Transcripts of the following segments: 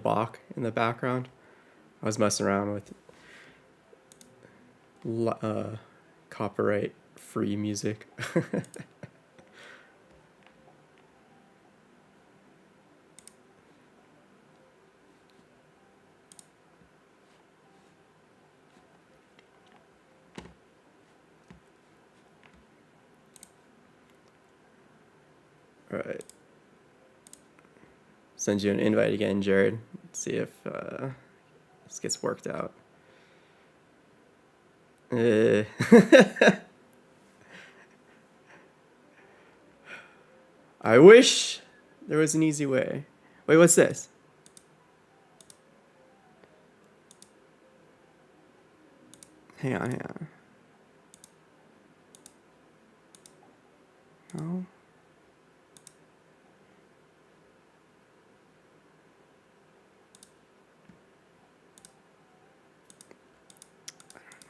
Bach in the background. I was messing around with copyright free music. All right. Send you an invite again, Jared. See if this gets worked out. I wish there was an easy way. Wait, what's this? Hang on. No. I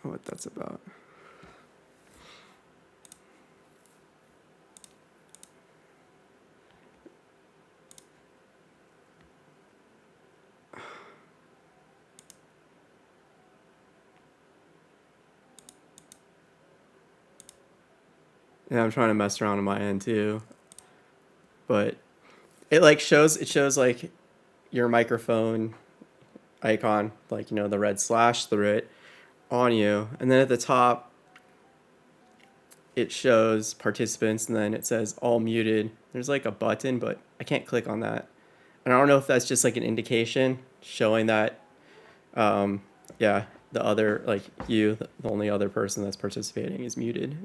don't know what that's about. Yeah, I'm trying to mess around on my end too. But it shows like your microphone icon, like, the red slash through it on you. And then at the top, it shows participants, and then it says all muted. There's like a button, but I can't click on that. And I don't know if that's just like an indication showing that, yeah, the other, like the only other person that's participating is muted.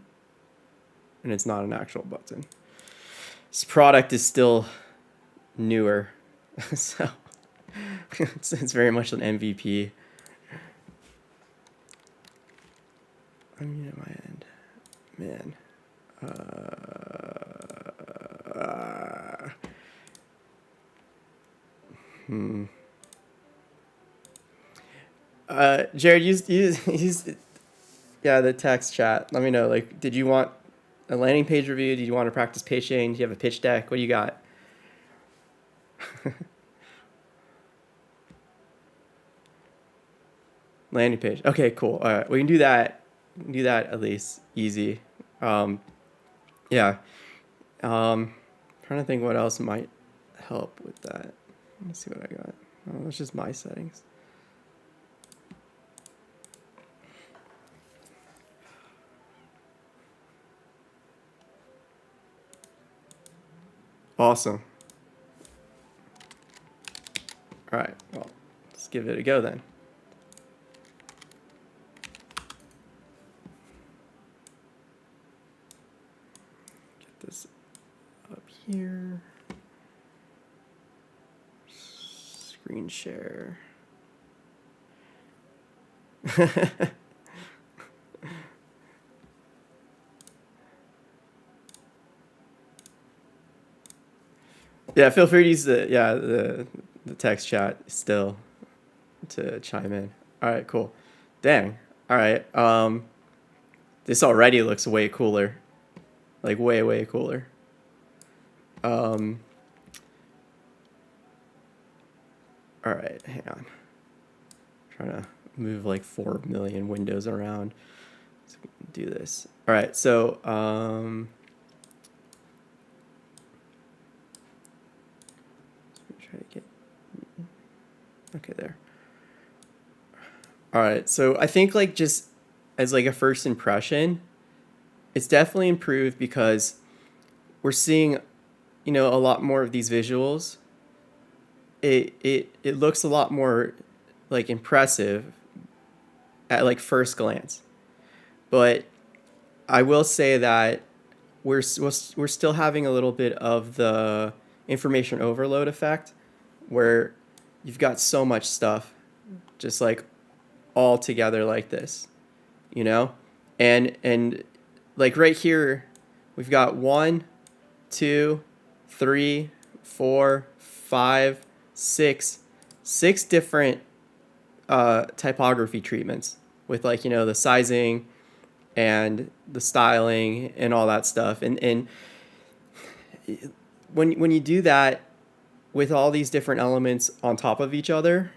And it's not an actual button. This product is still newer, so it's very much an MVP. I mean, at my end, man. Jared, use yeah, the text chat. Let me know. Like, did you want a landing page review? Did you want to practice pitching? Do you have a pitch deck? What do you got? Landing page. Okay, cool. All right, we can do that. Do that at least easy. Yeah. Trying to think what else might help with that. Let me see what I got. Oh, that's just my settings. Awesome. All right, well, let's give it a go then. Get this up here. Screen share. Yeah, feel free to use the text chat still to chime in. All right, cool. Dang. All right. This already looks way cooler. Like way cooler. All right, hang on. I'm trying to move like 4 million windows around. So we can do this. All right, so try to get okay there. All right, so I think like just as like a first impression, it's definitely improved because we're seeing, a lot more of these visuals. It looks a lot more like impressive at like first glance, but I will say that we're still having a little bit of the information overload effect, where you've got so much stuff just like all together like this, and like right here, we've got 1, 2, 3, 4, 5, 6 different typography treatments with like the sizing and the styling and all that stuff, and when you do that, with all these different elements on top of each other,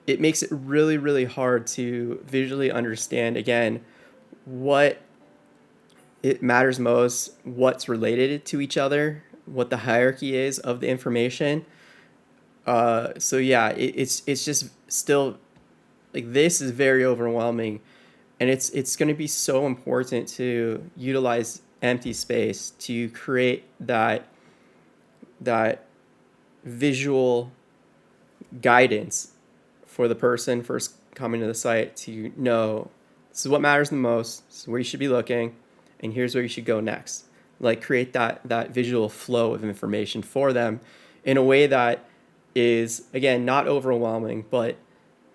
it makes it really, really hard to visually understand, again, what it matters most, what's related to each other, what the hierarchy is of the information. So yeah, it's just still like this is very overwhelming, and it's going to be so important to utilize empty space to create that visual guidance for the person first coming to the site to know this is what matters the most, this is where you should be looking, and here's where you should go next. Like create that visual flow of information for them in a way that is, again, not overwhelming, but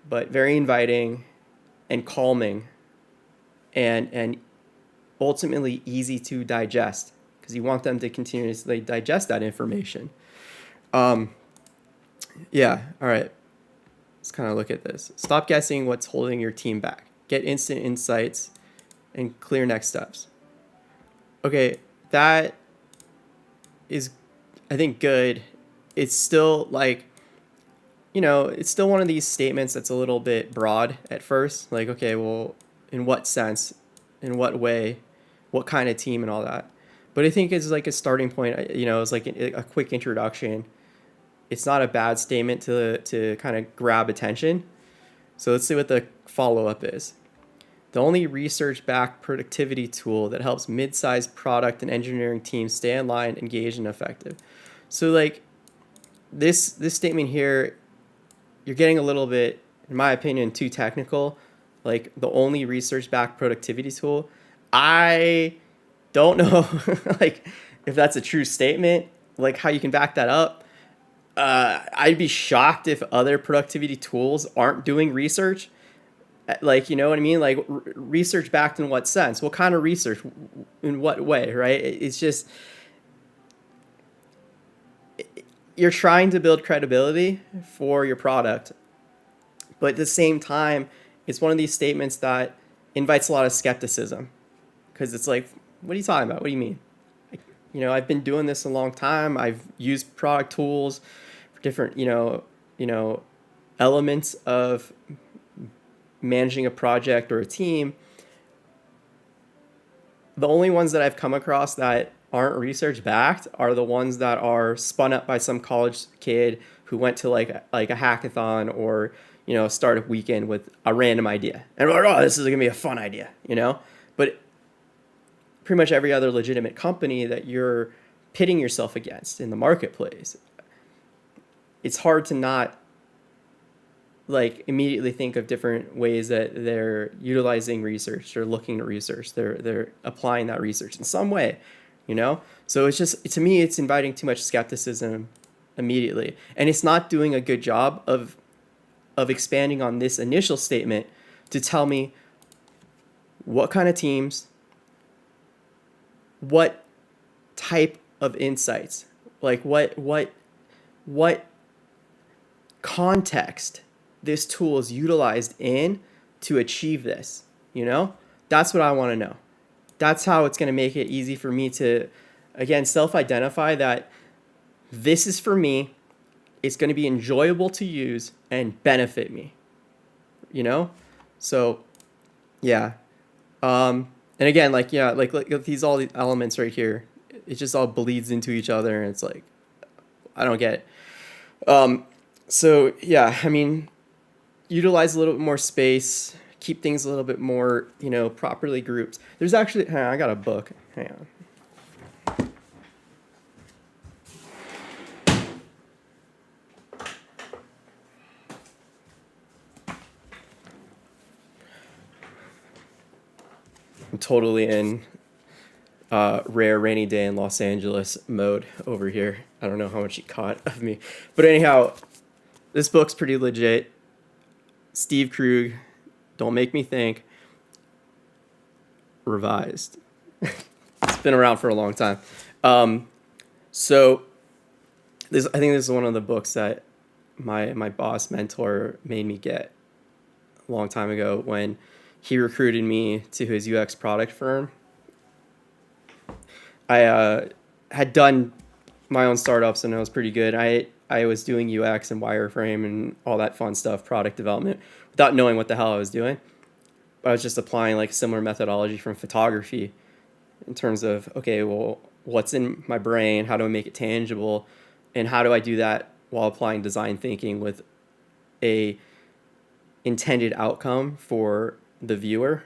very inviting and calming, and ultimately easy to digest, because you want them to continuously digest that information. Yeah, all right. Let's kind of look at this. Stop guessing what's holding your team back. Get instant insights and clear next steps. Okay, that is, I think, good. It's still like, it's still one of these statements that's a little bit broad at first. Like, okay, well, in what sense, in what way, what kind of team and all that. But I think it's like a starting point, it's like a quick introduction. It's not a bad statement to kind of grab attention. So let's see what the follow-up is. The only research-backed productivity tool that helps mid-sized product and engineering teams stay in line, engaged, and effective. So like this statement here, you're getting a little bit, in my opinion, too technical. Like the only research-backed productivity tool. I don't know like if that's a true statement, like how you can back that up. I'd be shocked if other productivity tools aren't doing research. Like, you know what I mean? Like research backed in what sense? What kind of research? In what way, right? It's just, you're trying to build credibility for your product, but at the same time, it's one of these statements that invites a lot of skepticism, because it's like, what are you talking about? What do you mean? I've been doing this a long time. I've used product tools for different, elements of managing a project or a team. The only ones that I've come across that aren't research backed are the ones that are spun up by some college kid who went to like a hackathon or, startup weekend with a random idea. And we're like, oh, this is going to be a fun idea, But pretty much every other legitimate company that you're pitting yourself against in the marketplace, it's hard to not like immediately think of different ways that they're utilizing research, they're looking at research, they're applying that research in some way, So it's just, to me, it's inviting too much skepticism immediately, and it's not doing a good job of expanding on this initial statement to tell me what kind of teams, what type of insights, like what context this tool is utilized in to achieve this, That's what I want to know. That's how it's going to make it easy for me to, again, self-identify that this is for me. It's going to be enjoyable to use and benefit me, So, yeah. And again, like these all the elements right here, it just all bleeds into each other, and it's like, I don't get it. So yeah, I mean, utilize a little bit more space, keep things a little bit more, properly grouped. There's actually, hang on, I got a book. Hang on. I'm totally in rare rainy day in Los Angeles mode over here. I don't know how much you caught of me. But anyhow, this book's pretty legit. Steve Krug, Don't Make Me Think, revised. It's been around for a long time. So I think this is one of the books that my boss mentor made me get a long time ago when he recruited me to his UX product firm. I had done my own startups, and it was pretty good. I was doing UX and wireframe and all that fun stuff, product development, without knowing what the hell I was doing. But I was just applying like similar methodology from photography in terms of, okay, well, what's in my brain? How do I make it tangible? And how do I do that while applying design thinking with a intended outcome for the viewer,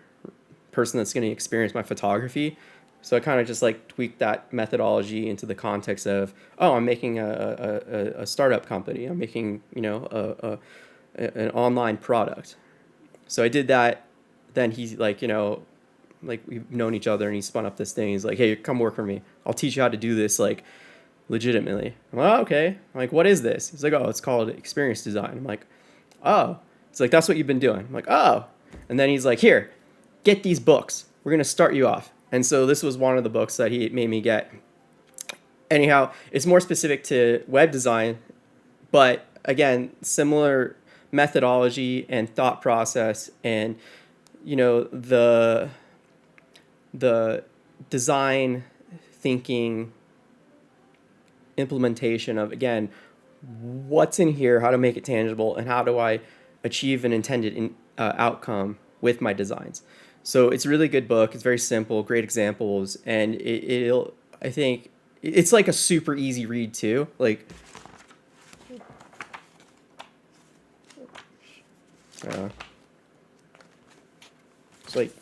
person that's going to experience my photography? So I kind of just like tweaked that methodology into the context of, oh, I'm making a startup company. I'm making, an online product. So I did that. Then he's like, like we've known each other, and he spun up this thing. He's like, hey, come work for me. I'll teach you how to do this like legitimately. I'm like, oh, okay. I'm like, what is this? He's like, oh, it's called experience design. I'm like, oh. It's like, that's what you've been doing. I'm like, oh. And then he's like, here, get these books. We're going to start you off. And so this was one of the books that he made me get. Anyhow, it's more specific to web design, but again, similar methodology and thought process, and the design thinking implementation of, again, what's in here, how to make it tangible, and how do I achieve an intended outcome with my designs. So it's a really good book. It's very simple, great examples, and it'll, I think, it's like a super easy read too. Like, it's like,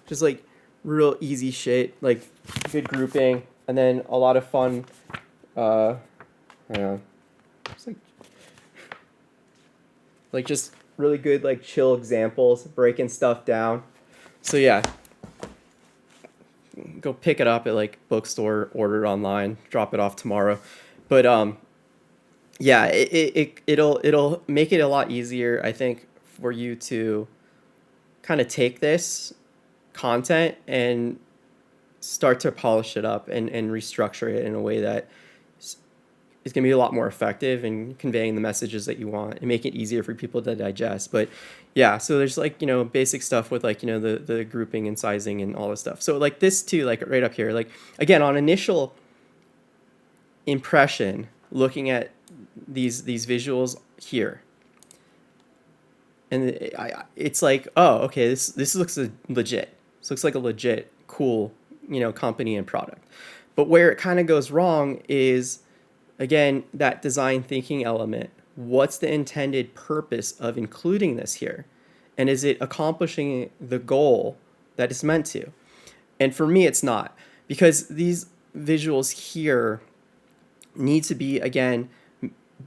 just like real easy shit, like good grouping, and then a lot of fun, I don't know, it's like just really good, like chill examples, breaking stuff down. So yeah, go pick it up at like bookstore, order it online, drop it off tomorrow. But yeah, it'll make it a lot easier, I think, for you to kind of take this content and start to polish it up and restructure it in a way that is going to be a lot more effective in conveying the messages that you want and make it easier for people to digest. But yeah, so there's like, basic stuff with like, the grouping and sizing and all this stuff. So like this too, like right up here, like again, on initial impression, looking at these visuals here, and it's like, oh, okay, this looks legit. This looks like a legit, cool, company and product. But where it kind of goes wrong is, again, that design thinking element. What's the intended purpose of including this here? And is it accomplishing the goal that it's meant to? And for me, it's not, because these visuals here need to be, again,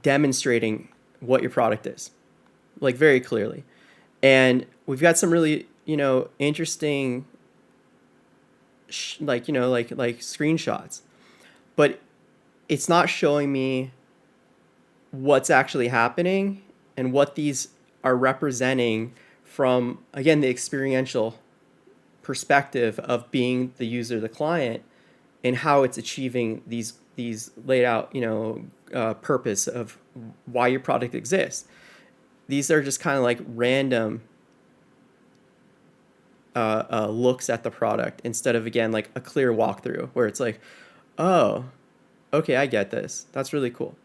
demonstrating what your product is, like very clearly. And we've got some really, interesting, like screenshots, but it's not showing me what's actually happening and what these are representing from, again, the experiential perspective of being the user, the client, and how it's achieving these laid out, purpose of why your product exists. These are just kind of like random looks at the product, instead of, again, like a clear walkthrough where it's like, oh, okay, I get this. That's really cool.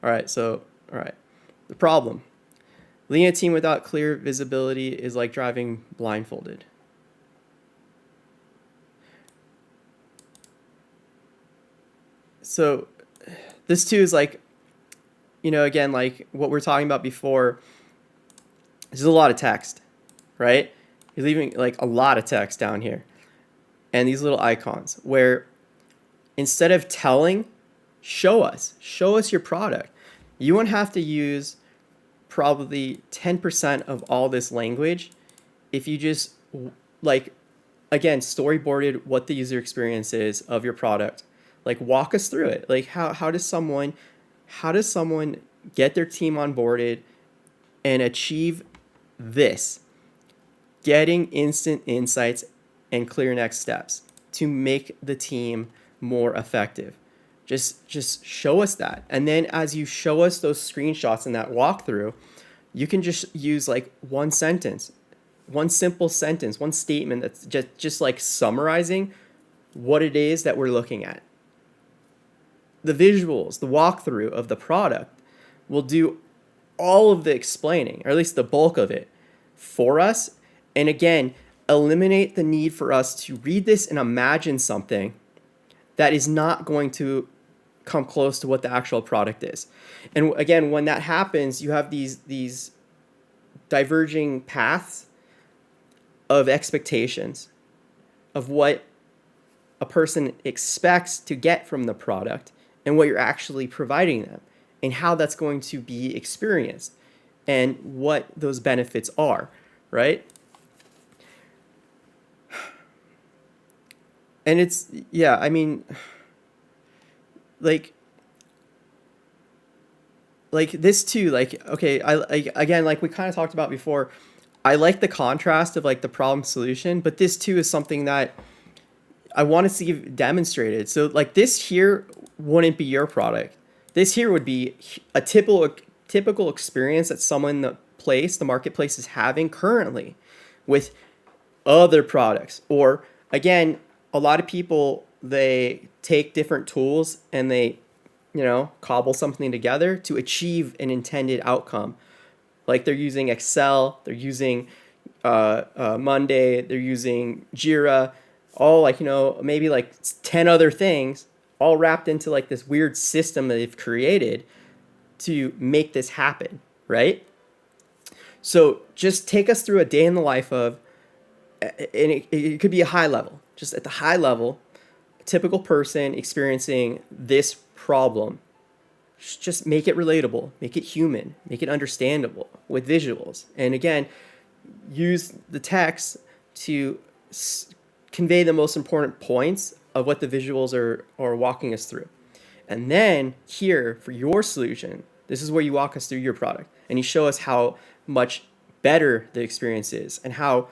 All right. The problem. Leading a team without clear visibility is like driving blindfolded. So this too is like, again, like what we're talking about before, there's a lot of text, right? You're leaving like a lot of text down here. And these little icons where, instead of telling, show us your product. You won't have to use probably 10% of all this language if you just, like, again, storyboarded what the user experience is of your product. Like, walk us through it. Like, how does someone get their team onboarded and achieve this? Getting instant insights and clear next steps to make the team more effective. Just show us that. And then as you show us those screenshots in that walkthrough, you can just use like one sentence, one simple sentence, one statement that's just like summarizing what it is that we're looking at. the visuals, the walkthrough of the product will do all of the explaining, or at least the bulk of it, for us. And again, eliminate the need for us to read this and imagine something that is not going to come close to what the actual product is. And again, when that happens, you have these diverging paths of expectations of what a person expects to get from the product and what you're actually providing them and how that's going to be experienced and what those benefits are, right? And it's, yeah, I mean, like this too, like, okay, again, like we kind of talked about before, I like the contrast of like the problem solution, but this too is something that I want to see demonstrated. So like this here wouldn't be your product. This here would be a typical experience that someone in the marketplace is having currently with other products. Or again, a lot of people, they take different tools and they, cobble something together to achieve an intended outcome. Like they're using Excel, they're using Monday, they're using Jira, all like, maybe like 10 other things all wrapped into like this weird system that they've created to make this happen, right? So just take us through a day in the life of, and it could be a high level, just at the high level, a typical person experiencing this problem. Just make it relatable, make it human, make it understandable with visuals. And again, use the text to convey the most important points of what the visuals are walking us through. And then here for your solution, this is where you walk us through your product and you show us how much better the experience is and how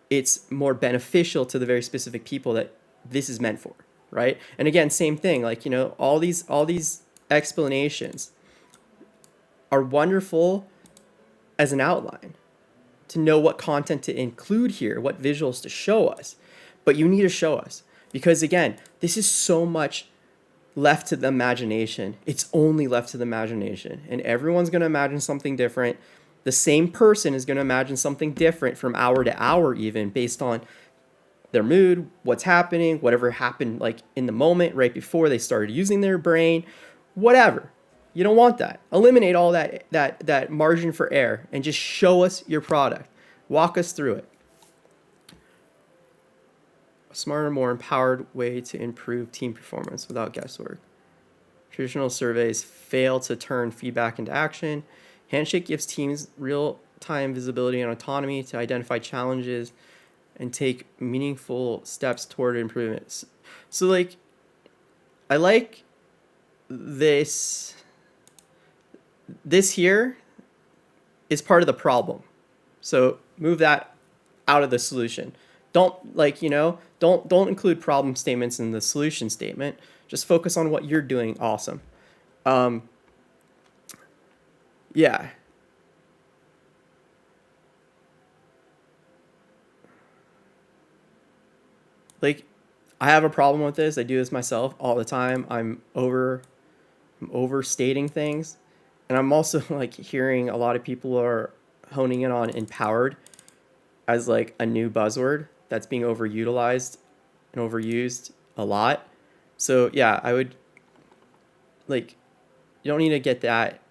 it's more beneficial to the very specific people that this is meant for, right? And again, same thing, like, all these explanations are wonderful as an outline to know what content to include here, what visuals to show us. But you need to show us because, again, this is so much left to the imagination. It's only left to the imagination. And everyone's going to imagine something different. The same person is going to imagine something different from hour to hour, even based on their mood, what's happening, whatever happened like in the moment right before they started using their brain, whatever. You don't want that. Eliminate all that margin for error and just show us your product. Walk us through it. A smarter, more empowered way to improve team performance without guesswork. Traditional surveys fail to turn feedback into action. Handshake gives teams real-time visibility and autonomy to identify challenges and take meaningful steps toward improvements. So, like, I like this here is part of the problem. So move that out of the solution. Don't don't include problem statements in the solution statement. Just focus on what you're doing awesome. Yeah. Like, I have a problem with this. I do this myself all the time. I'm overstating things. And I'm also like hearing a lot of people are honing in on empowered as like a new buzzword that's being overutilized and overused a lot. So yeah, I would like, you don't need to get that,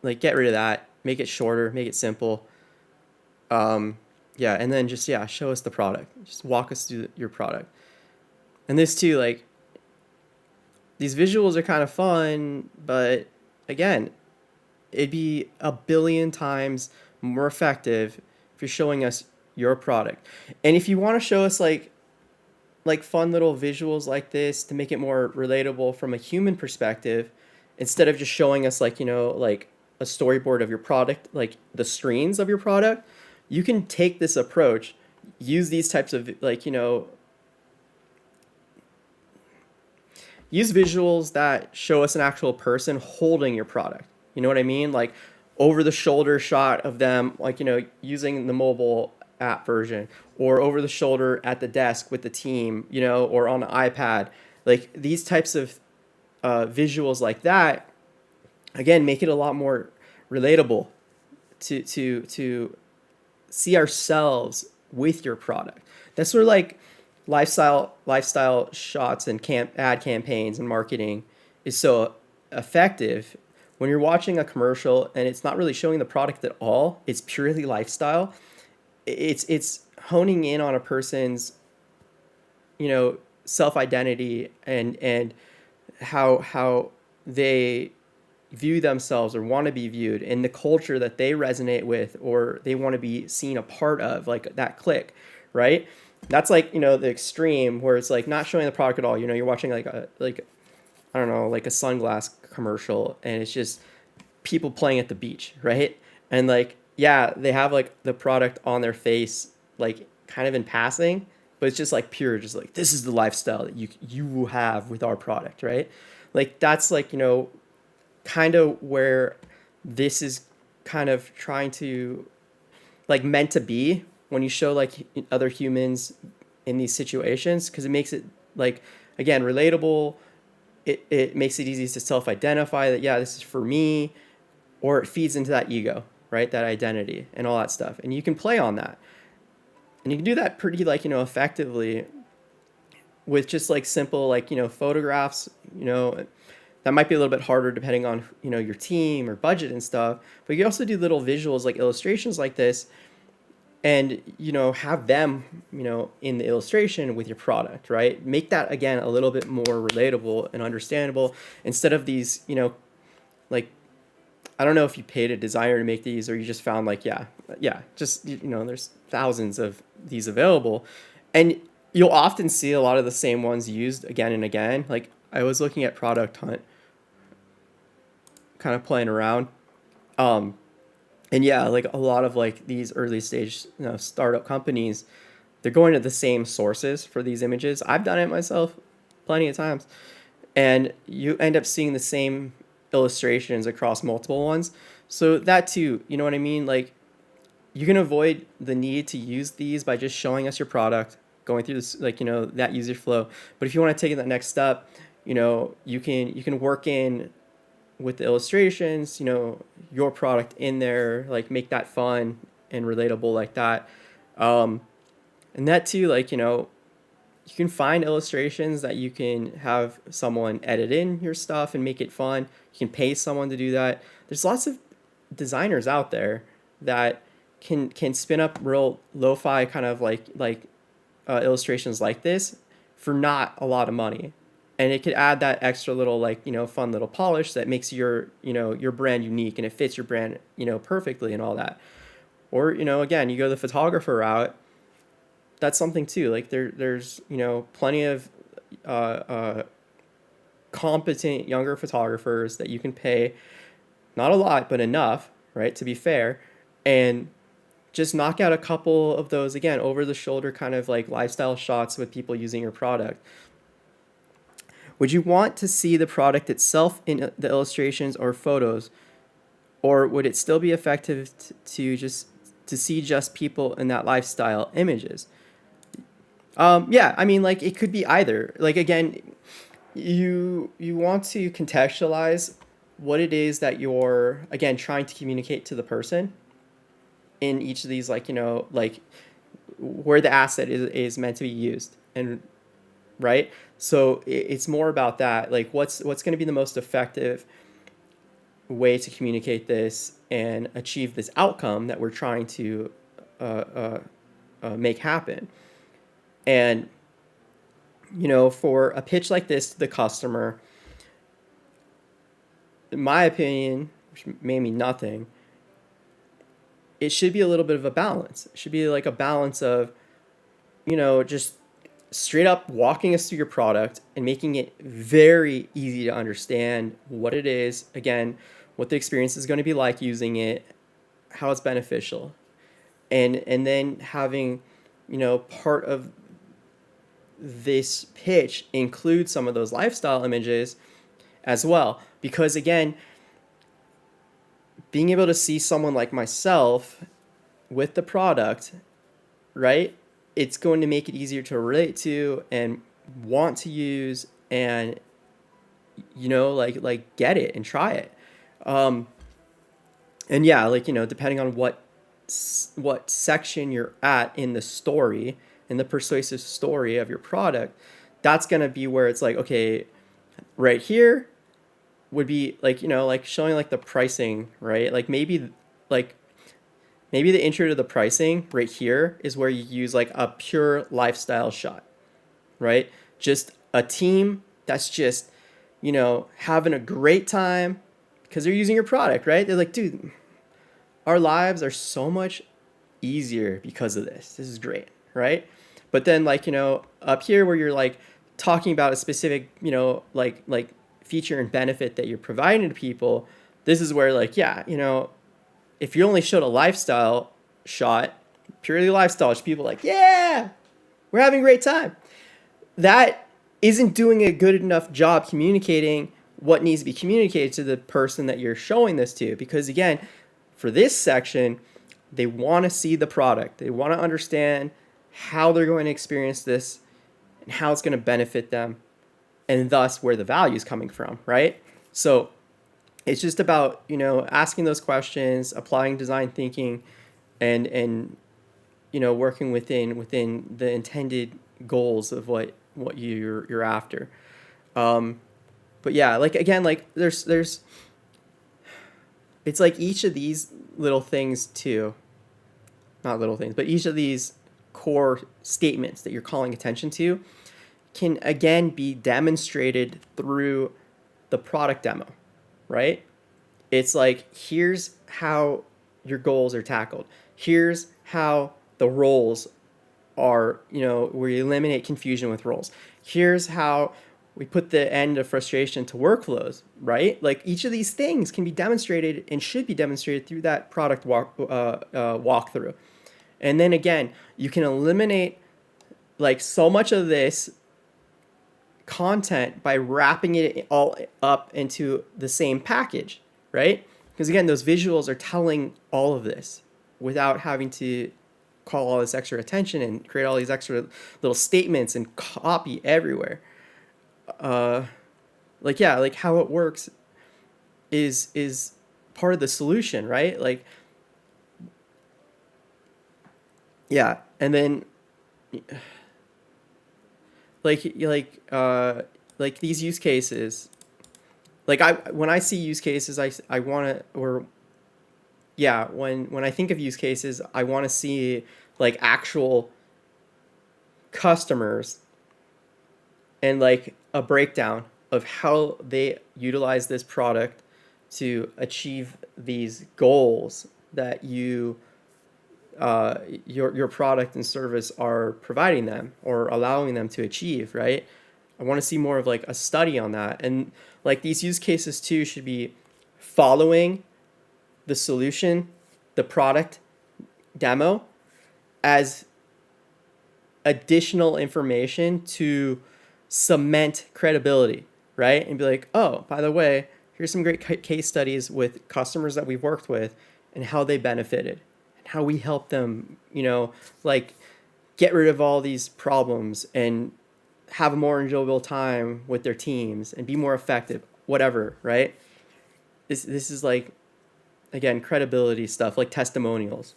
like get rid of that, make it shorter, make it simple. Yeah, and then just, yeah, show us the product. Just walk us through your product. And this too, like, these visuals are kind of fun, but again, it'd be a billion times more effective if you're showing us your product. And if you want to show us like fun little visuals like this to make it more relatable from a human perspective, instead of just showing us like, like a storyboard of your product, like the screens of your product, you can take this approach, use these types of like, use visuals that show us an actual person holding your product. You know what I mean? Like over the shoulder shot of them, like, using the mobile app version, or over the shoulder at the desk with the team, or on an iPad. Like these types of visuals like that, again, make it a lot more relatable to see ourselves with your product. That's where like lifestyle shots and ad campaigns and marketing is so effective. When you're watching a commercial and it's not really showing the product at all, it's purely lifestyle. It's honing in on a person's, you know, self identity and how they view themselves or want to be viewed, and the culture that they resonate with or they want to be seen a part of, like that click, right? That's like, you know, the extreme where it's like not showing the product at all. You know, you're watching like I don't know, like a sunglass commercial, and it's just people playing at the beach, right? And like, yeah, they have like the product on their face, like kind of in passing, but it's just like pure, just like this is the lifestyle that you will have with our product, right? Like that's like, you know, kind of where this is kind of trying to like meant to be when you show like other humans in these situations, because it makes it like, again, relatable. It makes it easy to self-identify that, yeah, this is for me, or it feeds into that ego, right? That identity and all that stuff. And you can play on that. And you can do that pretty like, you know, effectively with just like simple, like, you know, photographs, you know, that might be a little bit harder depending on, you know, your team or budget and stuff. But you can also do little visuals like illustrations like this, and, you know, have them, you know, in the illustration with your product, right? Make that, again, a little bit more relatable and understandable instead of these, you know, like, I don't know if you paid a designer to make these or you just found like, yeah, just, you know, there's thousands of these available. And you'll often see a lot of the same ones used again and again. Like I was looking at Product Hunt, kind of playing around. Um, and yeah, like a lot of like these early stage, you know, startup companies, they're going to the same sources for these images. I've done it myself plenty of times. And you end up seeing the same illustrations across multiple ones. So that too, you know what I mean? Like you can avoid the need to use these by just showing us your product, going through this, like, you know, that user flow. But if you want to take it that next step, you know, you can work in with the illustrations, you know, your product in there, like make that fun and relatable like that. Um, and that too, like, you know, you can find illustrations that you can have someone edit in your stuff and make it fun. You can pay someone to do that. There's lots of designers out there that can spin up real lo-fi kind of illustrations like this for not a lot of money, and it could add that extra little, like, you know, fun little polish that makes your, you know, your brand unique, and it fits your brand, you know, perfectly and all that. Or, you know, again, you go the photographer route, that's something too. Like there's, you know, plenty of uh, uh, competent younger photographers that you can pay, not a lot but enough, right, to be fair, and just knock out a couple of those, again, over the shoulder kind of like lifestyle shots with people using your product. Would you want to see the product itself in the illustrations or photos, or would it still be effective to just to see just people in that lifestyle images? Yeah, I mean, like it could be either. Like again, you want to contextualize what it is that you're, again, trying to communicate to the person in each of these, like, you know, like where the asset is meant to be used, and right. So it's more about that, like what's going to be the most effective way to communicate this and achieve this outcome that we're trying to uh, uh, make happen. And, you know, for a pitch like this to the customer, in my opinion, which may mean nothing, it should be a little bit of a balance. It should be like a balance of, you know, just straight up walking us through your product and making it very easy to understand what it is, again, what the experience is going to be like using it, how it's beneficial. And then having, you know, part of this pitch include some of those lifestyle images as well, because again, being able to see someone like myself with the product, right, it's going to make it easier to relate to and want to use, and like get it and try it. Um, and yeah, like, depending on what section you're at in the story, in the persuasive story of your product, that's going to be where it's like, okay, right here would be like, like showing like the pricing, right? Like maybe the intro to the pricing right here is where you use like a pure lifestyle shot, right? Just a team that's just, having a great time because they're using your product, right? They're like, dude, our lives are so much easier because of this. This is great, right? But then like, up here where you're like talking about a specific, like feature and benefit that you're providing to people, this is where like, yeah, if you only showed a lifestyle shot, purely lifestyle, people like, yeah, we're having a great time. That isn't doing a good enough job communicating what needs to be communicated to the person that you're showing this to. Because again, for this section, they want to see the product. They want to understand how they're going to experience this and how it's going to benefit them, and thus where the value is coming from, right? So it's just about, asking those questions, applying design thinking, and working within the intended goals of what you're after. But yeah, like again, like there's it's like each of these little things too, not little things, but each of these core statements that you're calling attention to can again be demonstrated through the product demo, right? It's like, here's how your goals are tackled. Here's how the roles are, where you eliminate confusion with roles. Here's how we put the end of frustration to workflows, right? Like each of these things can be demonstrated and should be demonstrated through that product walkthrough. And then again, you can eliminate like so much of this content by wrapping it all up into the same package, right? Because again, those visuals are telling all of this without having to call all this extra attention and create all these extra little statements and copy everywhere. Like yeah, like how it works is part of the solution, right? Like yeah, and then like these use cases, like when I see use cases, I want to, or yeah, when I think of use cases, I want to see like actual customers and like a breakdown of how they utilize this product to achieve these goals that your product and service are providing them or allowing them to achieve, right? I want to see more of like a study on that. And like these use cases too should be following the solution, the product demo, as additional information to cement credibility, right? And be like, oh, by the way, here's some great case studies with customers that we've worked with and how they benefited and how we help them, like get rid of all these problems and have a more enjoyable time with their teams and be more effective, whatever, right? This is like, again, credibility stuff, like testimonials.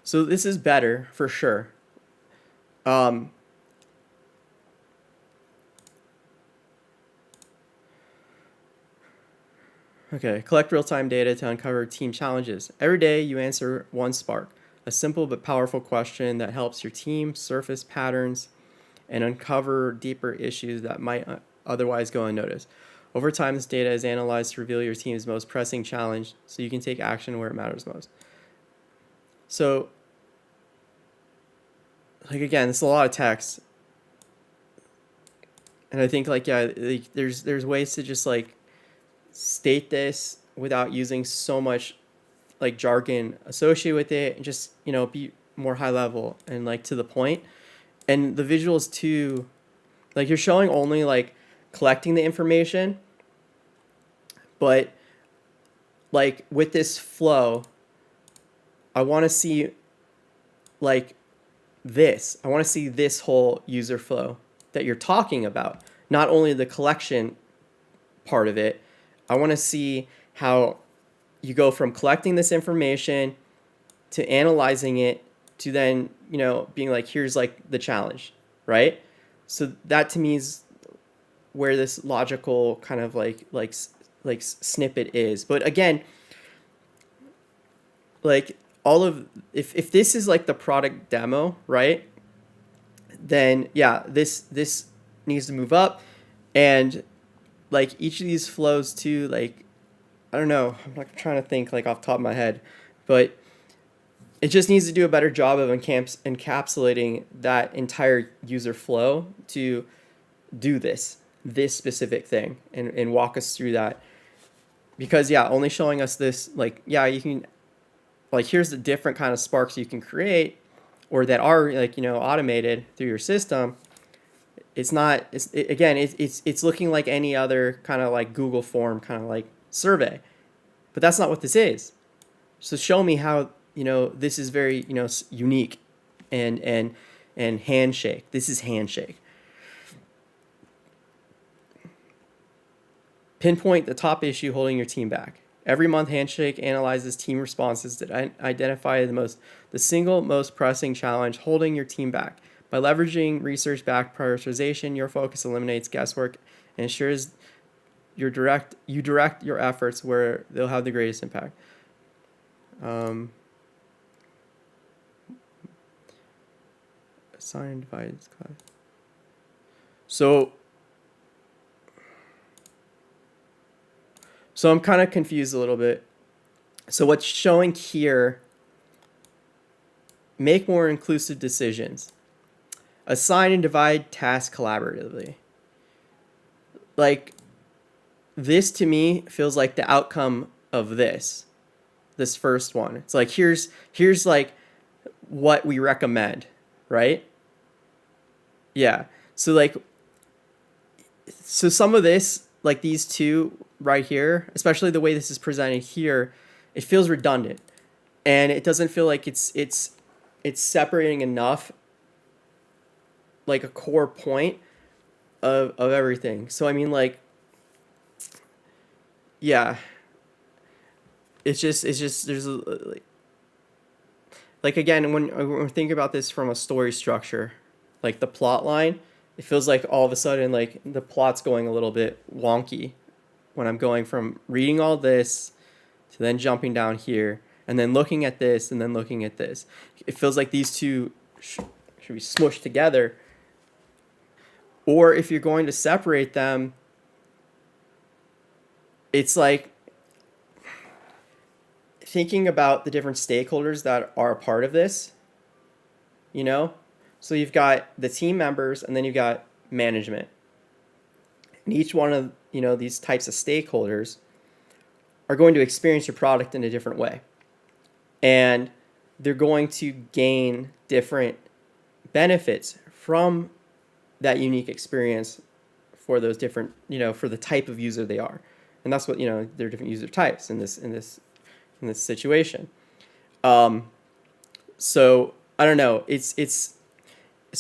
So this is better for sure. Um, okay, collect real-time data to uncover team challenges. Every day you answer one Spark, a simple but powerful question that helps your team surface patterns and uncover deeper issues that might otherwise go unnoticed. Over time, this data is analyzed to reveal your team's most pressing challenge so you can take action where it matters most. So, like again, it's a lot of text. And I think like, yeah, like, there's ways to just like state this without using so much like jargon associated with it and just, be more high level and like to the point. And the visuals too, like you're showing only like collecting the information, but like with this flow, I want to see like this. I want to see this whole user flow that you're talking about, not only the collection part of it. I want to see how you go from collecting this information to analyzing it to then, being like, here's like the challenge, right? So that to me is where this logical kind of like snippet is. But again, like all of if this is like the product demo, right? Then yeah, this needs to move up, and like each of these flows too, like I don't know, I'm not trying to think like off the top of my head, but it just needs to do a better job of encapsulating that entire user flow to do this specific thing and walk us through that. Because yeah, only showing us this, like, yeah, you can, like, here's the different kind of sparks you can create or that are like, automated through your system. It's not, it's looking like any other kind of like Google form kind of like survey, but that's not what this is. So show me how, this is very, unique and Handshake. This is Handshake. Pinpoint the top issue holding your team back. Every month, Handshake analyzes team responses that identify the single most pressing challenge holding your team back. By leveraging research-backed prioritization, your focus eliminates guesswork and ensures you direct your efforts where they'll have the greatest impact. Assign and divide class. So I'm kind of confused a little bit. So what's showing here, make more inclusive decisions. Assign and divide tasks collaboratively. Like, this to me feels like the outcome of this first one. It's like, here's like what we recommend, right? Yeah. So some of this, like these two right here, especially the way this is presented here, it feels redundant, and it doesn't feel like it's separating enough, like a core point of everything. So I mean, like, yeah, it's just there's like again, when we're thinking about this from a story structure, like the plot line, it feels like all of a sudden like the plot's going a little bit wonky when I'm going from reading all this to then jumping down here and then looking at this and then looking at this. It feels like these two should be smushed together. Or if you're going to separate them, it's like thinking about the different stakeholders that are a part of this, So you've got the team members and then you've got management. And each one of, these types of stakeholders are going to experience your product in a different way. And they're going to gain different benefits from that unique experience for those different, for the type of user they are. And that's what, there are different user types in this situation. So I don't know. It's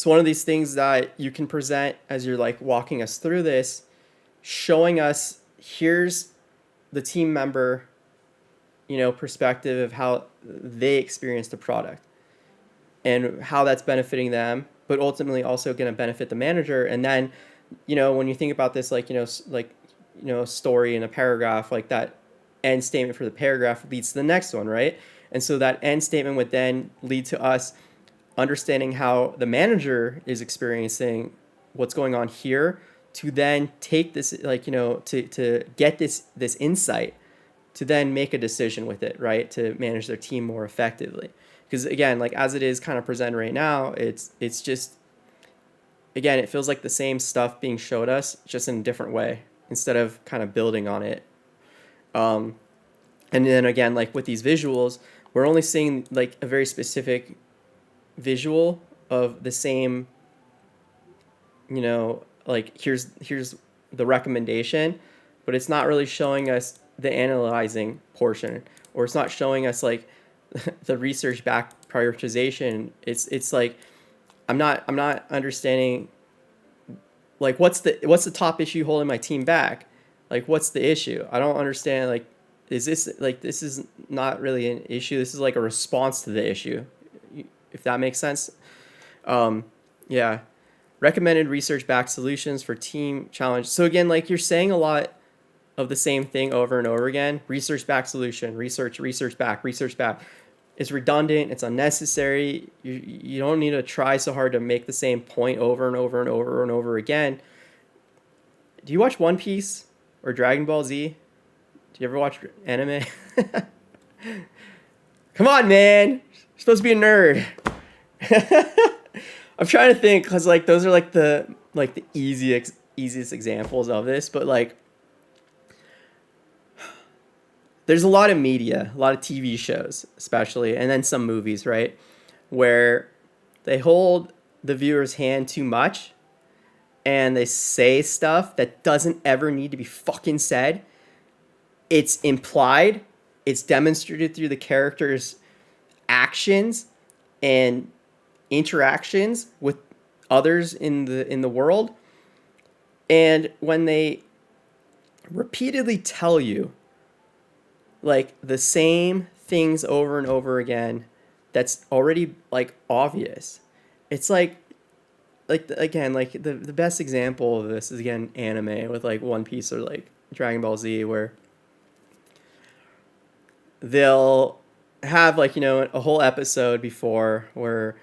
one of these things that you can present as you're like walking us through this, showing us here's the team member, perspective of how they experience the product and how that's benefiting them, but ultimately also going to benefit the manager. And then, when you think about this, like, a story in a paragraph, like that end statement for the paragraph leads to the next one, right? And so that end statement would then lead to us understanding how the manager is experiencing what's going on here, to then take this, like, to get this insight, to then make a decision with it, right? To manage their team more effectively. Because again, like as it is kind of presented right now, it's just, again, it feels like the same stuff being showed us just in a different way instead of kind of building on it. And then again, like with these visuals, we're only seeing like a very specific visual of the same, like here's the recommendation, but it's not really showing us the analyzing portion, or it's not showing us like the research backed prioritization. It's like I'm not understanding, like, what's the top issue holding my team back? Like, what's the issue? I don't understand. Like, this is not really an issue. This is like a response to the issue, if that makes sense. Um, yeah. Recommended research backed solutions for team challenge. So again, like, you're saying a lot of the same thing over and over again. Research backed solution, research back, research back. It's redundant. It's unnecessary. You don't need to try so hard to make the same point over and over and over and over again. Do you watch One Piece or Dragon Ball Z? Do you ever watch anime? Come on, man. You're supposed to be a nerd. I'm trying to think, because like those are like the easiest examples of this, but like there's a lot of media, a lot of TV shows, especially, and then some movies, right, where they hold the viewer's hand too much and they say stuff that doesn't ever need to be fucking said. It's implied, it's demonstrated through the characters' actions and interactions with others in the world. And when they repeatedly tell you like the same things over and over again, that's already like obvious. It's like again, like the best example of this is, again, anime with like One Piece or like Dragon Ball Z, where they'll have, like, you know, a whole episode before where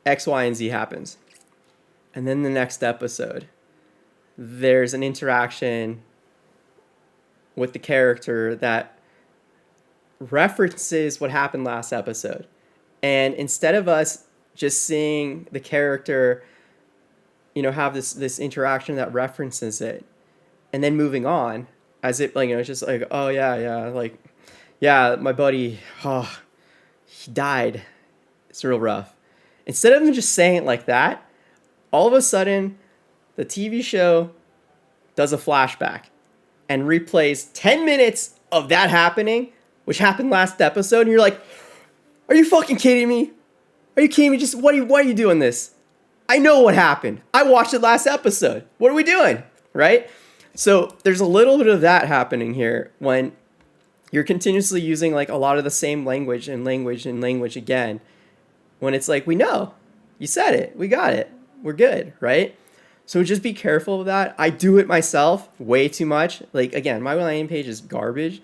X, Y, and Z happens. And then the next episode, there's an interaction with the character that references what happened last episode. And instead of us just seeing the character, you know, have this interaction that references it and then moving on, as if, like, you know, it's just like, oh yeah, like, yeah, my buddy, oh, he died. It's real rough. Instead of them just saying it like that, all of a sudden, the TV show does a flashback and replays 10 minutes of that happening, which happened last episode, and you're like, are you fucking kidding me? Are you kidding me? Just why are you doing this? I know what happened. I watched it last episode. What are we doing? Right? So there's a little bit of that happening here when you're continuously using like a lot of the same language again. When it's like, we know, you said it, we got it, we're good, right? So just be careful of that. I do it myself way too much. Like, again, my landing page is garbage.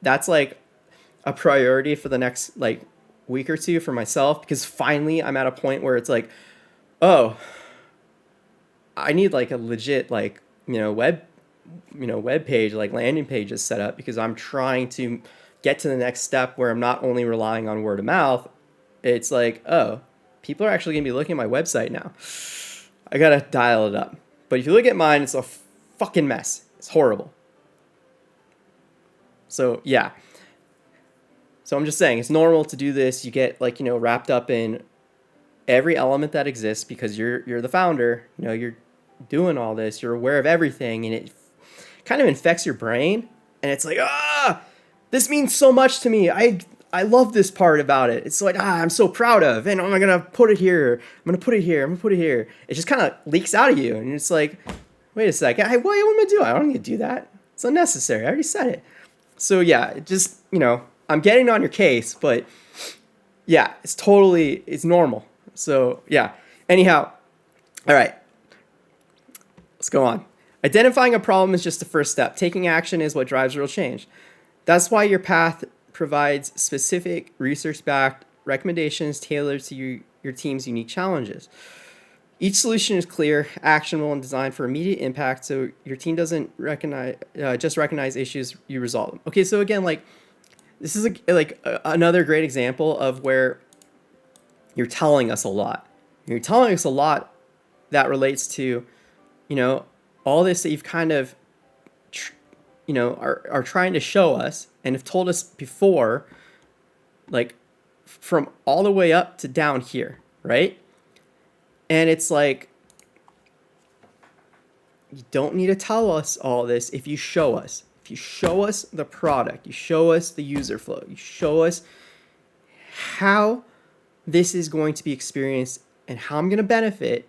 That's like a priority for the next like week or two for myself, because finally I'm at a point where it's like, oh, I need like a legit, like, web page, like landing pages set up, because I'm trying to get to the next step where I'm not only relying on word of mouth. It's like, oh, people are actually going to be looking at my website now. I got to dial it up. But if you look at mine, it's a fucking mess. It's horrible. So, yeah. So I'm just saying, it's normal to do this. You get, like, wrapped up in every element that exists because you're the founder. You're doing all this. You're aware of everything, and it kind of infects your brain. And it's like, this means so much to me. I love this part about it. It's like, I'm so proud of, and I'm going to put it here. I'm going to put it here. I'm going to put it here. It just kind of leaks out of you. And it's like, wait a second. What am I going to do? I don't need to do that. It's unnecessary. I already said it. So yeah, it just, I'm getting on your case, but yeah, it's normal. So yeah, anyhow, all right, let's go on. Identifying a problem is just the first step. Taking action is what drives real change. That's why your path provides specific research-backed recommendations tailored to your team's unique challenges. Each solution is clear, actionable, and designed for immediate impact, so your team doesn't recognize issues, you resolve them. Okay, so again, like, this is another great example of where you're telling us a lot. You're telling us a lot that relates to, all this that you've kind of, are trying to show us and have told us before, like, from all the way up to down here, right? And it's like, you don't need to tell us all this if you show us. If you show us the product, you show us the user flow, you show us how this is going to be experienced and how I'm going to benefit,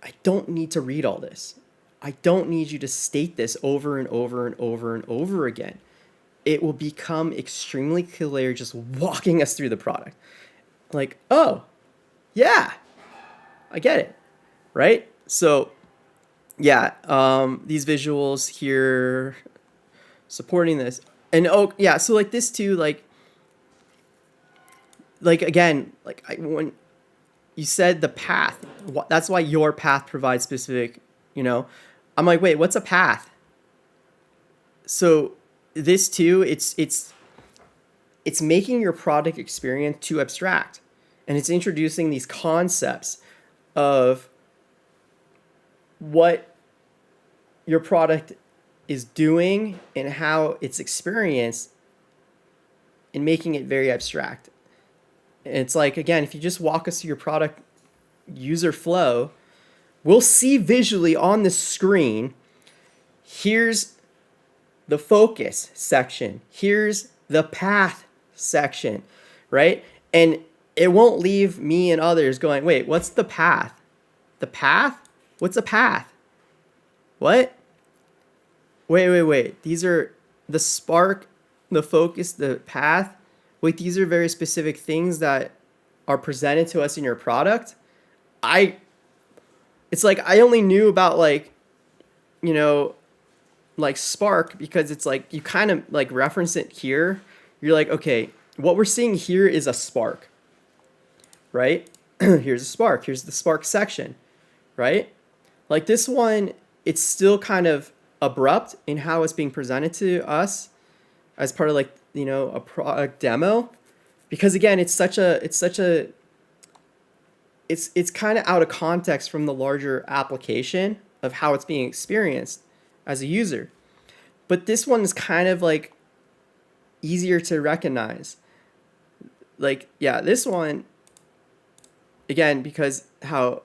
I don't need to read all this. I don't need you to state this over and over and over and over again. It will become extremely clear just walking us through the product. Like, oh, yeah, I get it, right? So, yeah, these visuals here supporting this. And oh, yeah, so like this too, like again, like when you said the path, that's why your path provides specific, I'm like, wait, what's a path? So this too, it's making your product experience too abstract, and it's introducing these concepts of what your product is doing and how it's experienced, and making it very abstract. And it's like, again, if you just walk us through your product user flow, we'll see visually on the screen, here's the focus section, here's the path section, right? And it won't leave me and others going, wait, what's the path? The path? What's a path? What? Wait. These are the spark, the focus, the path. Wait, these are very specific things that are presented to us in your product. It's like I only knew about like Spark because it's like you kind of like reference it here. You're like, okay, what we're seeing here is a Spark, right? Here's a Spark. Here's the Spark section, right? Like this one, it's still kind of abrupt in how it's being presented to us as part of like, a product demo, because again, it's kind of out of context from the larger application of how it's being experienced as a user. But this one is kind of like easier to recognize. Like, yeah, this one, again, because how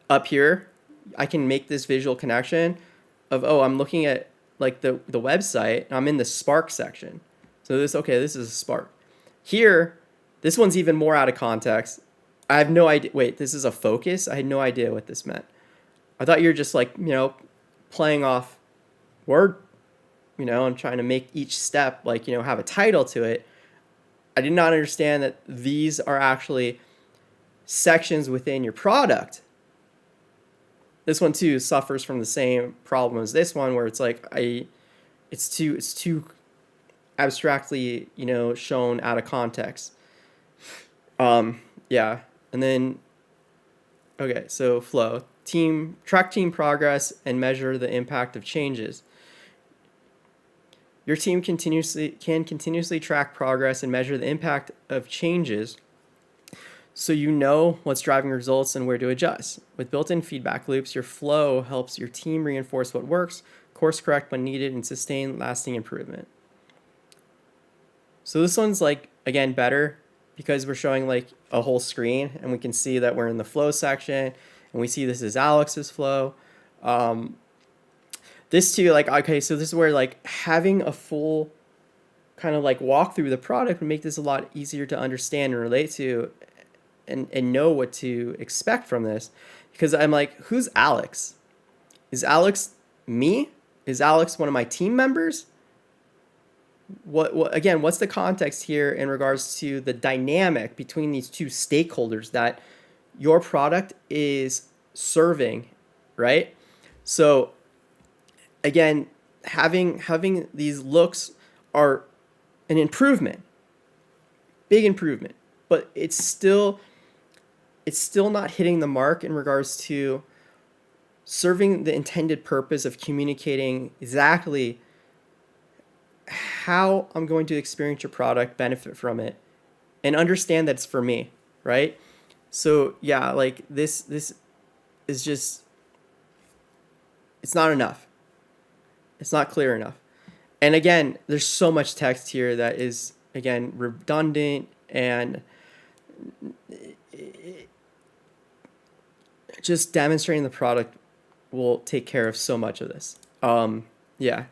up here, I can make this visual connection of, oh, I'm looking at like the website, and I'm in the Spark section. So this is a Spark. Here, this one's even more out of context. I have no idea. Wait, this is a focus? I had no idea what this meant. I thought you were just like, playing off word, and trying to make each step like, have a title to it. I did not understand that these are actually sections within your product. This one too suffers from the same problem as this one, where it's like it's too abstractly, shown out of context. Yeah. And then, okay, so flow. Track team progress and measure the impact of changes. Your team can continuously track progress and measure the impact of changes, so you know what's driving results and where to adjust. With built-in feedback loops, your flow helps your team reinforce what works, course correct when needed, and sustain lasting improvement. So this one's like, again, better because we're showing like a whole screen, and we can see that we're in the flow section, and we see this is Alex's flow. This too, like, okay, so this is where like having a full kind of like walk through the product would make this a lot easier to understand and relate to, and know what to expect from this. Because I'm like, who's Alex? Is Alex me? Is Alex one of my team members? What again, what's the context here in regards to the dynamic between these two stakeholders that your product is serving, right? So again, having these looks are an improvement, big improvement, but it's still not hitting the mark in regards to serving the intended purpose of communicating exactly how I'm going to experience your product, benefit from it, and understand that it's for me, right? So yeah, like this is just, it's not enough. It's not clear enough. And again, there's so much text here that is, again, redundant, and just demonstrating the product will take care of so much of this. Yeah.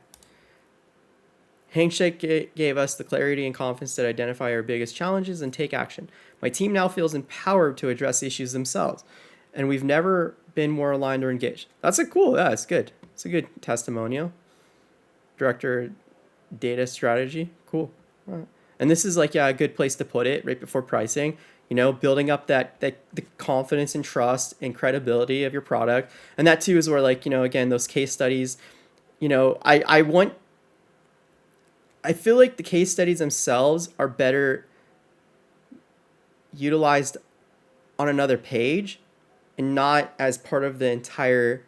Handshake gave us the clarity and confidence to identify our biggest challenges and take action. My team now feels empowered to address issues themselves, and we've never been more aligned or engaged. That's a cool, yeah, it's good. It's a good testimonial. Director data strategy, cool. All right. And this is like, yeah, a good place to put it right before pricing. You know, building up that the confidence and trust and credibility of your product, and that too is where, like, you know, again, those case studies. You know, I feel like the case studies themselves are better utilized on another page and not as part of the entire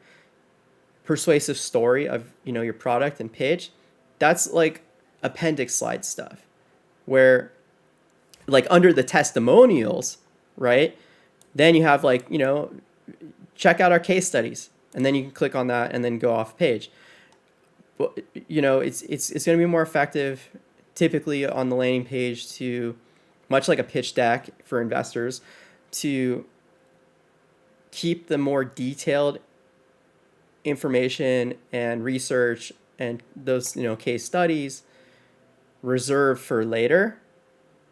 persuasive story of, you know, your product and pitch. That's like appendix slide stuff where, like, under the testimonials, right? Then you have, like, you know, check out our case studies, and then you can click on that and then go off page. But, you know, it's going to be more effective typically on the landing page to, much like a pitch deck for investors, to keep the more detailed information and research and those, you know, case studies reserved for later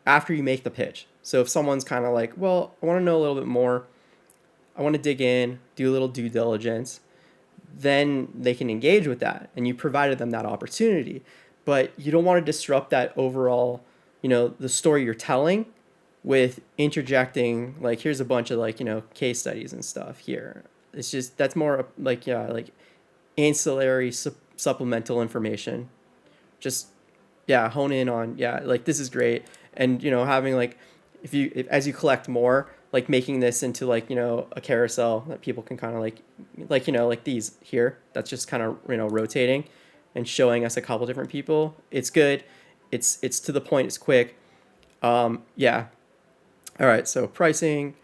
after you make the pitch. So if someone's kind of like, well, I want to know a little bit more, I want to dig in, do a little due diligence, then they can engage with that, and you provided them that opportunity. But you don't want to disrupt that overall, you know, the story you're telling with interjecting, like, here's a bunch of, like, you know, case studies and stuff here. It's just, that's more like, yeah, like ancillary supplemental information. Just, yeah, hone in on, yeah, like, this is great. And, you know, having, like, if as you collect more, like, making this into, like, you know, a carousel that people can kind of like, you know, like these here, that's just kind of, you know, rotating and showing us a couple different people. It's good. It's to the point. It's quick. Yeah. All right. So pricing,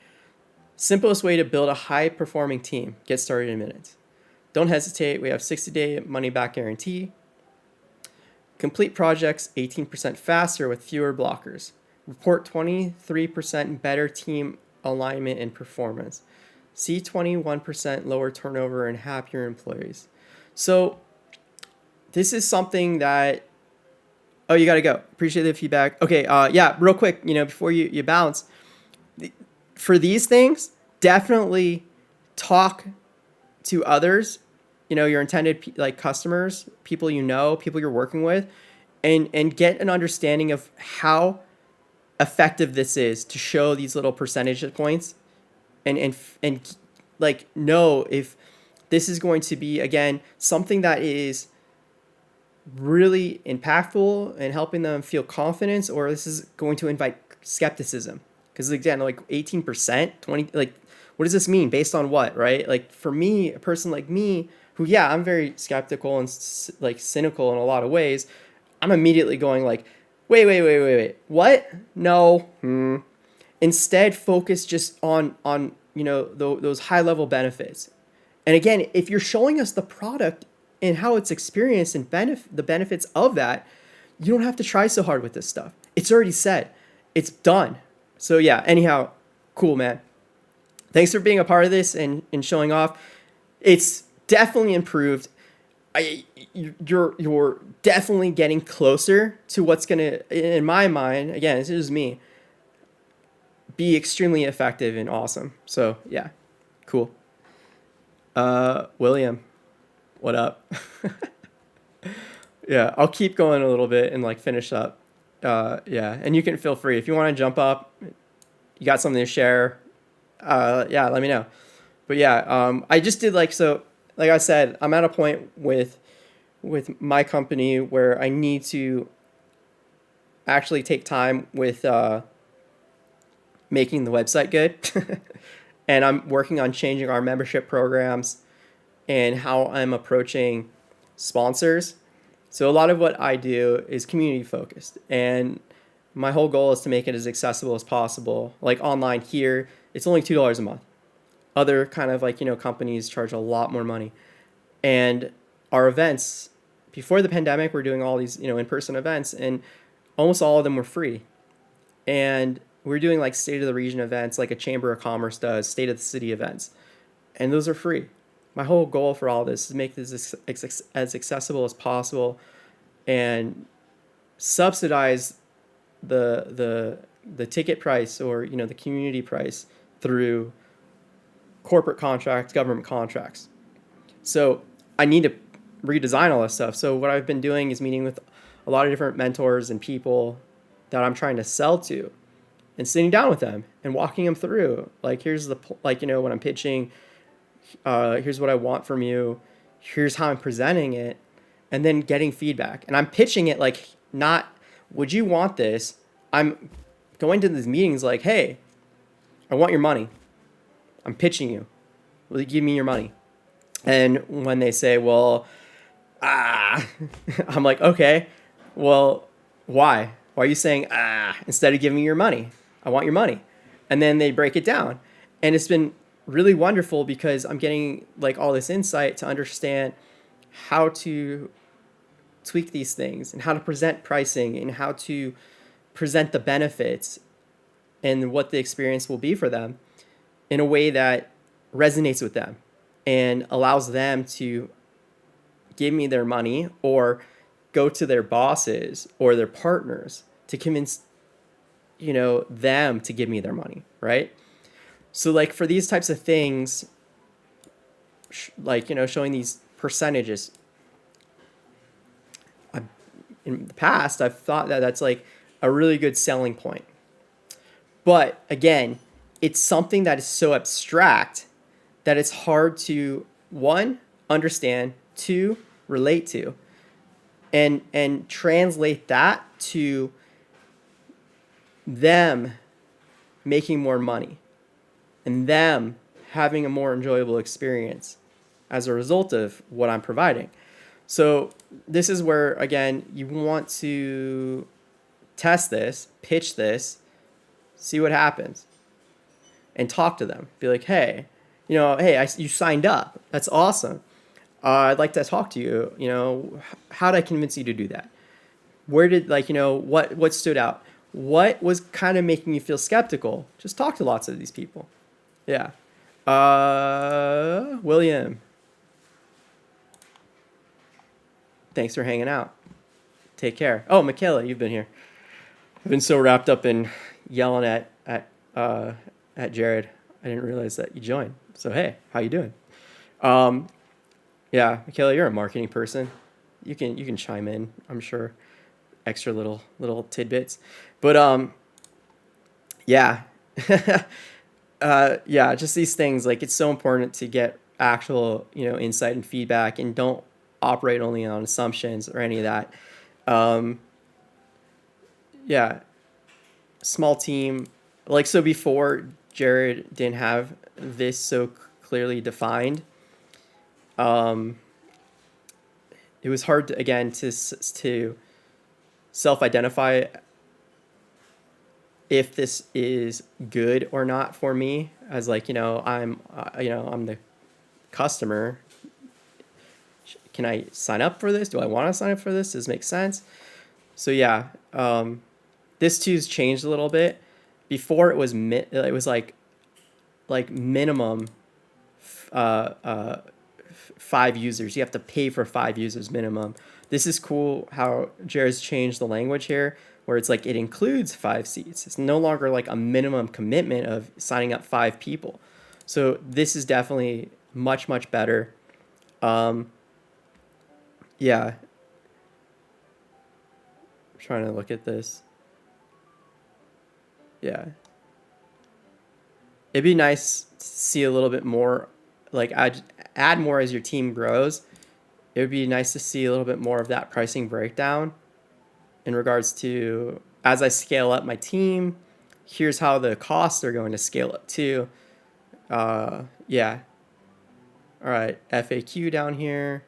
simplest way to build a high performing team. Get started in minutes. Don't hesitate. We have 60-day money back guarantee. Complete projects 18% faster with fewer blockers. Report 23% better team alignment and performance. See 21% lower turnover and happier employees. So this is something that, oh, you got to go. Appreciate the feedback. Okay. Yeah, real quick, you know, before you bounce, for these things, definitely talk to others, you know, your intended, like, customers, people, you know, people you're working with, and get an understanding of how effective this is to show these little percentage points, and like, know if this is going to be, again, something that is really impactful and helping them feel confidence, or this is going to invite skepticism. Because, again, like 18%, 20, like, what does this mean based on what, right? Like, for me, a person like me who, yeah, I'm very skeptical and like cynical in a lot of ways, I'm immediately going like, wait, what? No. Instead, focus just on you know, those high level benefits. And again, if you're showing us the product and how it's experienced and the benefits of that, you don't have to try so hard with this stuff. It's already said. It's done. So yeah, anyhow, cool, man. Thanks for being a part of this and showing off. It's definitely improved. You're definitely getting closer to what's gonna, in my mind, again, this is me, be extremely effective and awesome. So yeah, cool. William, what up? Yeah, I'll keep going a little bit and, like, finish up. Yeah, and you can feel free if you want to jump up. You got something to share? Yeah, let me know. But yeah, I just did, like, so, like I said, I'm at a point with my company where I need to actually take time with making the website good. And I'm working on changing our membership programs and how I'm approaching sponsors. So a lot of what I do is community focused, and my whole goal is to make it as accessible as possible. Like, online here, it's only $2 a month. Other kind of, like, you know, companies charge a lot more money. And our events, before the pandemic, we're doing all these, you know, in-person events, and almost all of them were free. And we're doing, like, state of the region events, like a Chamber of Commerce does, state of the city events, and those are free. My whole goal for all this is make this as accessible as possible, and subsidize the ticket price, or the community price, through corporate contracts, government contracts. So I need to redesign all this stuff. So what I've been doing is meeting with a lot of different mentors and people that I'm trying to sell to, and sitting down with them and walking them through, like, here's the, like, when I'm pitching, here's what I want from you, here's how I'm presenting it, and then getting feedback. And I'm pitching it like, not, would you want this? I'm going to these meetings like, hey, I want your money. I'm pitching you. Will you give me your money? And when they say, well, I'm like, okay, well, why? Why are you saying, instead of giving me your money? I want your money. And then they break it down. And it's been really wonderful, because I'm getting like all this insight to understand how to tweak these things, and how to present pricing, and how to present the benefits and what the experience will be for them in a way that resonates with them and allows them to give me their money, or go to their bosses or their partners to convince them to give me their money, right? So like, for these types of things, like, showing these percentages, in the past I've thought that that's like a really good selling point. But again, it's something that is so abstract that it's hard to, one, understand, two, relate to, and translate that to them making more money and them having a more enjoyable experience as a result of what I'm providing. So this is where, again, you want to test this, pitch this, see what happens, and talk to them. Be like, hey, you signed up. That's awesome. I'd like to talk to you. How did I convince you to do that? Where did, what stood out? What was kind of making you feel skeptical? Just talk to lots of these people. Yeah. William, thanks for hanging out. Take care. Oh, Michaela, you've been here. I've been so wrapped up in yelling at Jared, I didn't realize that you joined. So hey, how you doing? Yeah, Michaela, you're a marketing person. You can chime in, I'm sure. Extra little tidbits, but yeah. Yeah, just these things, like, it's so important to get actual insight and feedback, and don't operate only on assumptions or any of that. Yeah, small team, like, so before, Jared didn't have this so clearly defined. It was hard to, again, to self-identify if this is good or not for me, as like, I'm the customer. Can I sign up for this? Do I want to sign up for this? Does it make sense? So yeah, this too's changed a little bit. Before, it was like minimum 5 users. You have to pay for 5 users minimum. This is cool how Jared's changed the language here, where it's like it includes 5 seats. It's no longer like a minimum commitment of signing up 5 people. So this is definitely much, much better. Yeah. I'm trying to look at this. Yeah. It'd be nice to see a little bit more, like, add more as your team grows. It would be nice to see a little bit more of that pricing breakdown in regards to, as I scale up my team, here's how the costs are going to scale up too. Yeah. All right, FAQ down here.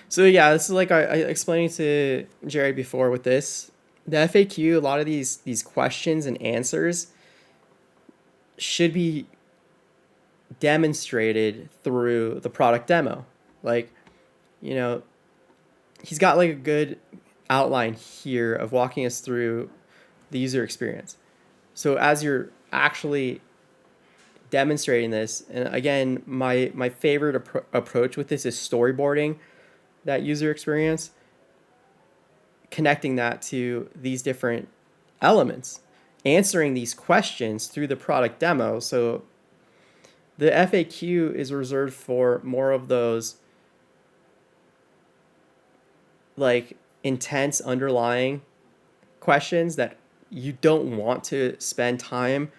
So yeah, this is like I explained to Jared before with this. The FAQ, a lot of these questions and answers should be demonstrated through the product demo. Like, he's got like a good outline here of walking us through the user experience. So as you're actually demonstrating this, and again, my favorite approach with this is storyboarding that user experience. connecting that to these different elements, answering these questions through the product demo. So the FAQ is reserved for more of those like intense underlying questions that you don't want to spend time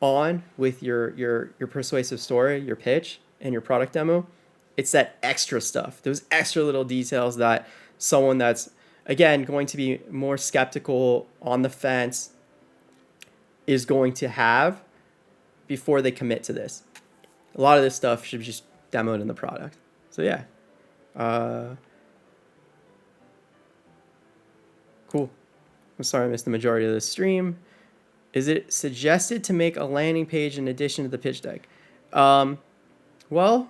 on with your persuasive story, your pitch, and your product demo. It's that extra stuff, those extra little details that someone that's, again, going to be more skeptical, on the fence, is going to have before they commit to this. A lot of this stuff should be just demoed in the product. So yeah. Cool. I'm sorry I missed the majority of the stream. Is it suggested to make a landing page in addition to the pitch deck? Well,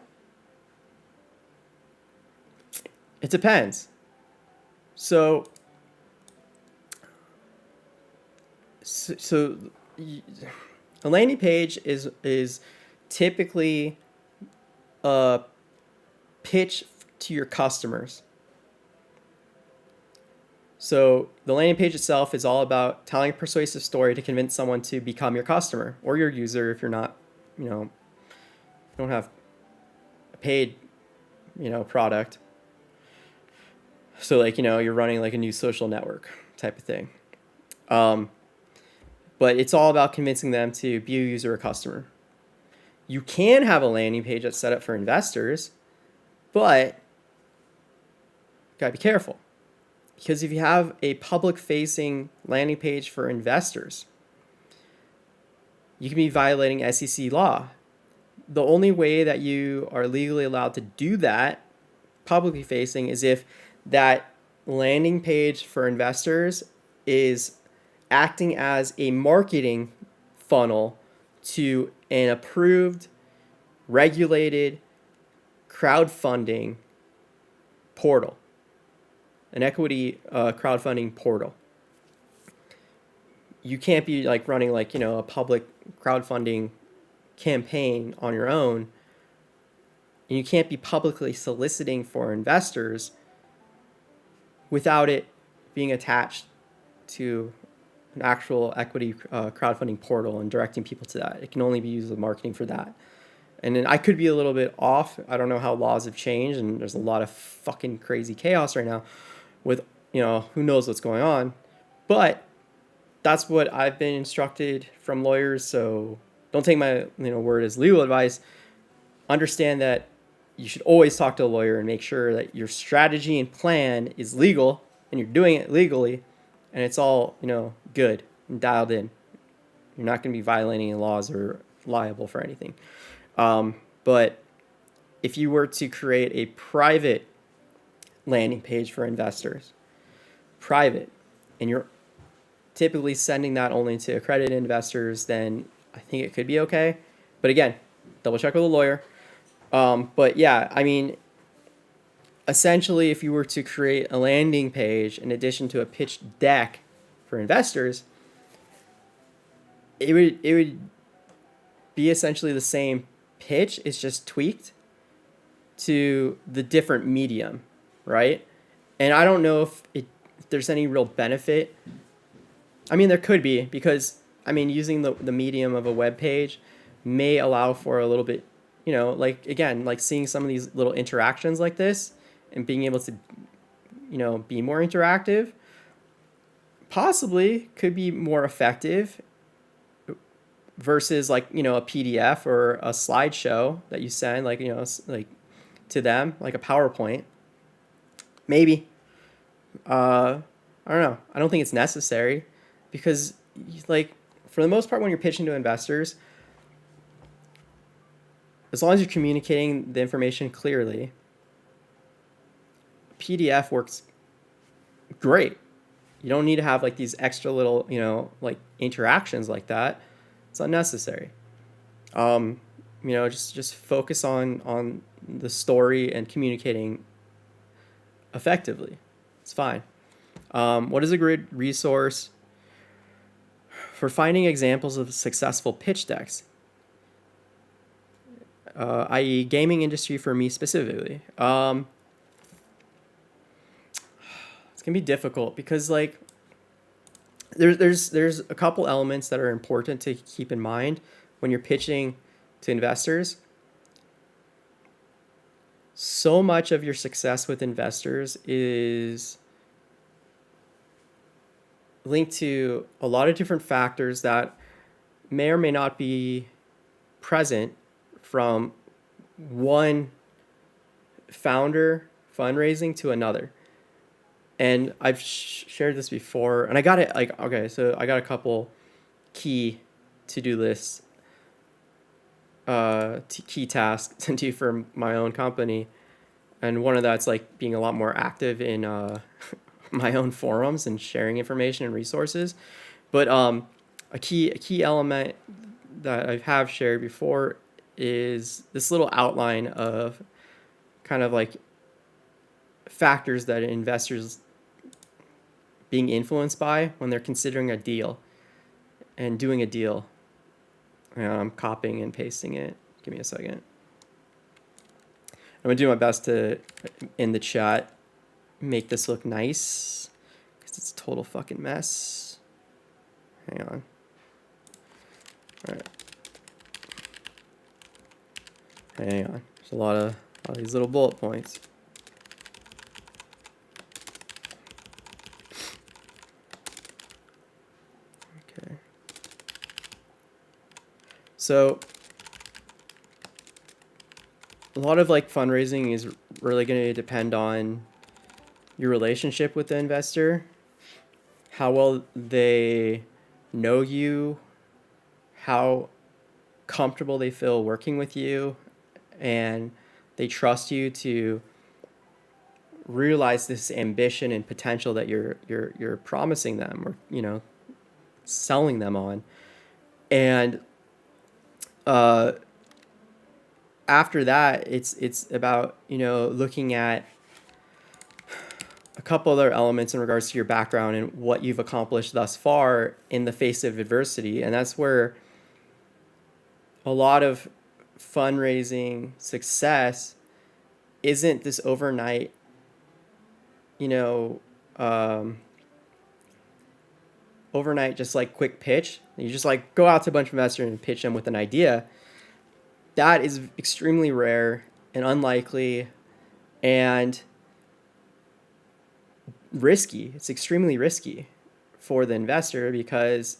it depends. So a landing page is typically a pitch to your customers. So the landing page itself is all about telling a persuasive story to convince someone to become your customer or your user if you're not, you don't have a paid, product. So like, you're running like a new social network type of thing. But it's all about convincing them to be a user or customer. You can have a landing page that's set up for investors, but you gotta be careful. Because if you have a public-facing landing page for investors, you can be violating SEC law. The only way that you are legally allowed to do that, publicly facing, is if that landing page for investors is acting as a marketing funnel to an approved, regulated crowdfunding portal. An equity crowdfunding portal. You can't be like running like, a public crowdfunding campaign on your own. And you can't be publicly soliciting for investors without it being attached to an actual equity crowdfunding portal and directing people to that. It can only be used as marketing for that. And then I could be a little bit off. I don't know how laws have changed, and there's a lot of fucking crazy chaos right now with, who knows what's going on. But that's what I've been instructed from lawyers. So don't take my, word as legal advice. Understand that you should always talk to a lawyer and make sure that your strategy and plan is legal and you're doing it legally and it's all, good and dialed in. You're not going to be violating any laws or liable for anything. But if you were to create a private landing page for investors, private, and you're typically sending that only to accredited investors, then I think it could be okay. But again, double check with a lawyer. But yeah, essentially, if you were to create a landing page in addition to a pitch deck for investors, it would be essentially the same pitch. It's just tweaked to the different medium, right? And I don't know if there's any real benefit. There could be, because using the medium of a web page may allow for a little bit, like seeing some of these little interactions like this and being able to, be more interactive, possibly could be more effective versus like, a PDF or a slideshow that you send, like, like to them, like a PowerPoint. Maybe. I don't know. I don't think it's necessary because, like, for the most part, when you're pitching to investors, as long as you're communicating the information clearly, PDF works great. You don't need to have like these extra little, like interactions like that. It's unnecessary. Just focus on the story and communicating effectively. It's fine. What is a great resource for finding examples of successful pitch decks? I.e. gaming industry for me specifically. it's gonna be difficult because like there's a couple elements that are important to keep in mind when you're pitching to investors. So much of your success with investors is linked to a lot of different factors that may or may not be present from one founder fundraising to another. And I've shared this before, and I got it like, okay, so I got a couple key to-do lists, key tasks to do for my own company. And one of that's like being a lot more active in my own forums and sharing information and resources. But a key element that I have shared before is this little outline of kind of like factors that investors being influenced by when they're considering a deal and doing a deal. I'm copying and pasting it. Give me a second. I'm gonna do my best to, in the chat, make this look nice because it's a total fucking mess. Hang on. All right. Hang on. There's a lot of these little bullet points. Okay. So a lot of like fundraising is really going to depend on your relationship with the investor, how well they know you, how comfortable they feel working with you, and they trust you to realize this ambition and potential that you're promising them, or selling them on. And after that, it's about looking at a couple other elements in regards to your background and what you've accomplished thus far in the face of adversity. And that's where a lot of fundraising success isn't this overnight, overnight just like quick pitch. You just like go out to a bunch of investors and pitch them with an idea. That is extremely rare and unlikely and risky. It's extremely risky for the investor because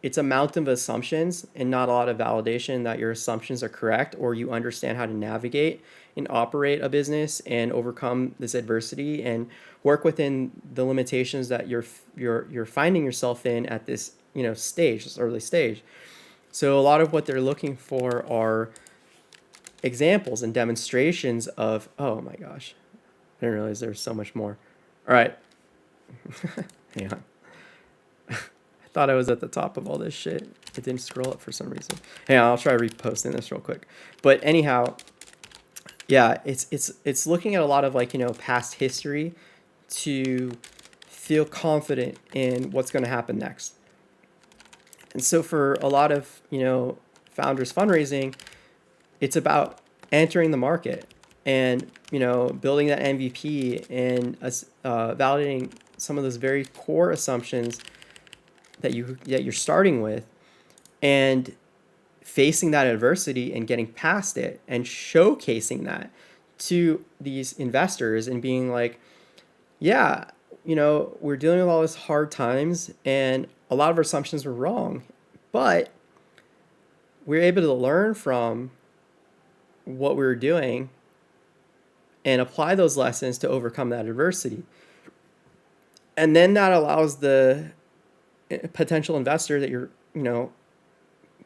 it's a mountain of assumptions and not a lot of validation that your assumptions are correct or you understand how to navigate and operate a business and overcome this adversity and work within the limitations that you're finding yourself in at this stage, this early stage. So a lot of what they're looking for are examples and demonstrations of, oh my gosh, I didn't realize there was so much more. All right. Hang on. I thought I was at the top of all this shit. It didn't scroll up for some reason. Hang on, I'll try reposting this real quick. But anyhow, yeah, it's looking at a lot of like, past history to feel confident in what's going to happen next. And so for a lot of, founders fundraising, it's about entering the market and, building that MVP and validating some of those very core assumptions that you're starting with and facing that adversity and getting past it and showcasing that to these investors and being like, yeah, we're dealing with all this hard times and a lot of our assumptions were wrong, but we're able to learn from what we were doing and apply those lessons to overcome that adversity. And then that allows the potential investor that you're,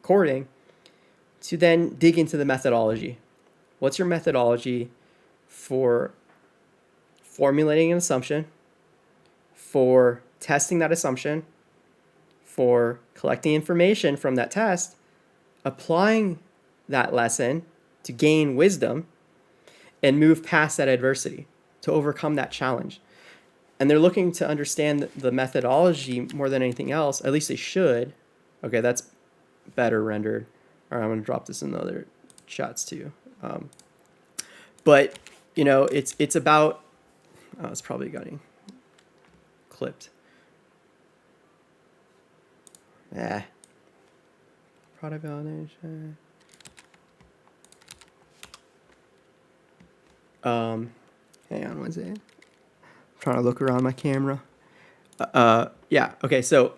courting to then dig into the methodology. What's your methodology for formulating an assumption, for testing that assumption, for collecting information from that test, applying that lesson to gain wisdom and move past that adversity to overcome that challenge. And they're looking to understand the methodology more than anything else. At least they should. Okay, that's better rendered. All right, I'm going to drop this in the other chats too. But, it's about... Oh, it's probably getting clipped. Product validation. Hang on one second. I'm trying to look around my camera. Yeah. Okay. So,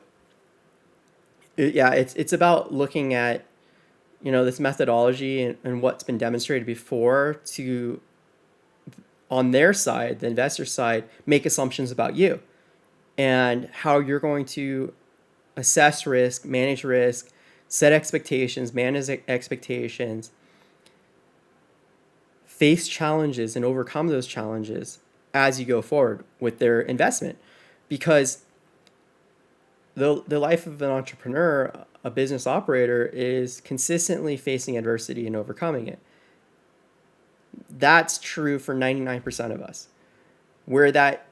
yeah, it's about looking at, this methodology and what's been demonstrated before to, on their side, the investor side, make assumptions about you and how you're going to assess risk, set expectations, manage expectations, face challenges and overcome those challenges as you go forward with their investment. Because the life of an entrepreneur, a business operator, is consistently facing adversity and overcoming it. That's true for 99% of us. Where that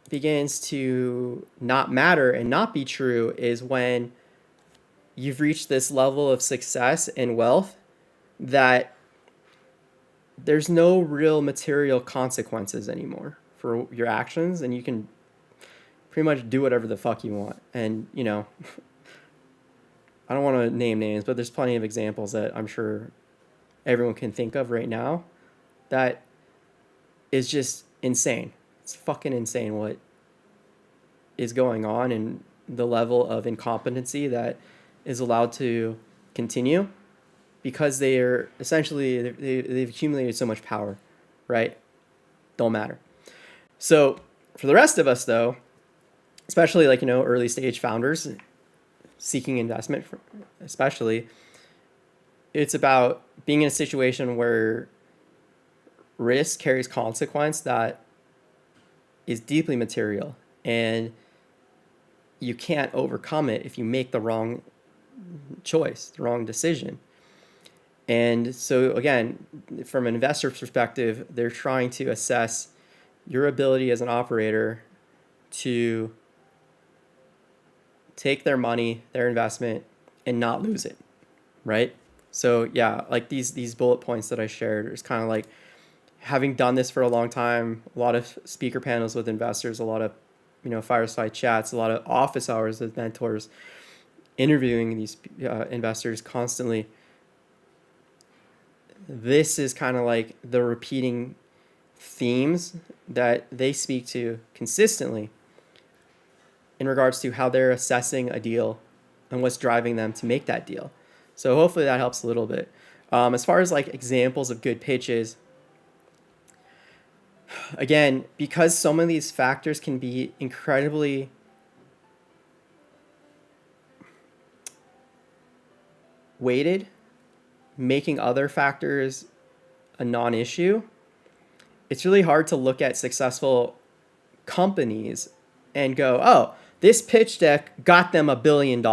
begins to not matter and not be true is when you've reached this level of success and wealth that there's no real material consequences anymore for your actions, and you can pretty much do whatever the fuck you want. And, I don't want to name names, but there's plenty of examples that I'm sure everyone can think of right now that is just insane. It's fucking insane what is going on and the level of incompetency that is allowed to continue because they've accumulated so much power, right? Don't matter. So for the rest of us, though, especially early stage founders seeking investment, especially, it's about being in a situation where risk carries consequence that is deeply material, and you can't overcome it if you make the wrong choice, the wrong decision. And so again, from an investor's perspective, they're trying to assess your ability as an operator to take their money, their investment, and not lose it, right? So yeah, like these bullet points that I shared is kind of like, having done this for a long time, a lot of speaker panels with investors, a lot of fireside chats, a lot of office hours with mentors, interviewing these investors constantly. This is kind of like the repeating themes that they speak to consistently in regards to how they're assessing a deal and what's driving them to make that deal. So hopefully that helps a little bit. As far as examples of good pitches, again, because some of these factors can be incredibly weighted, making other factors a non-issue, it's really hard to look at successful companies and go, oh, this pitch deck got them $1 billion.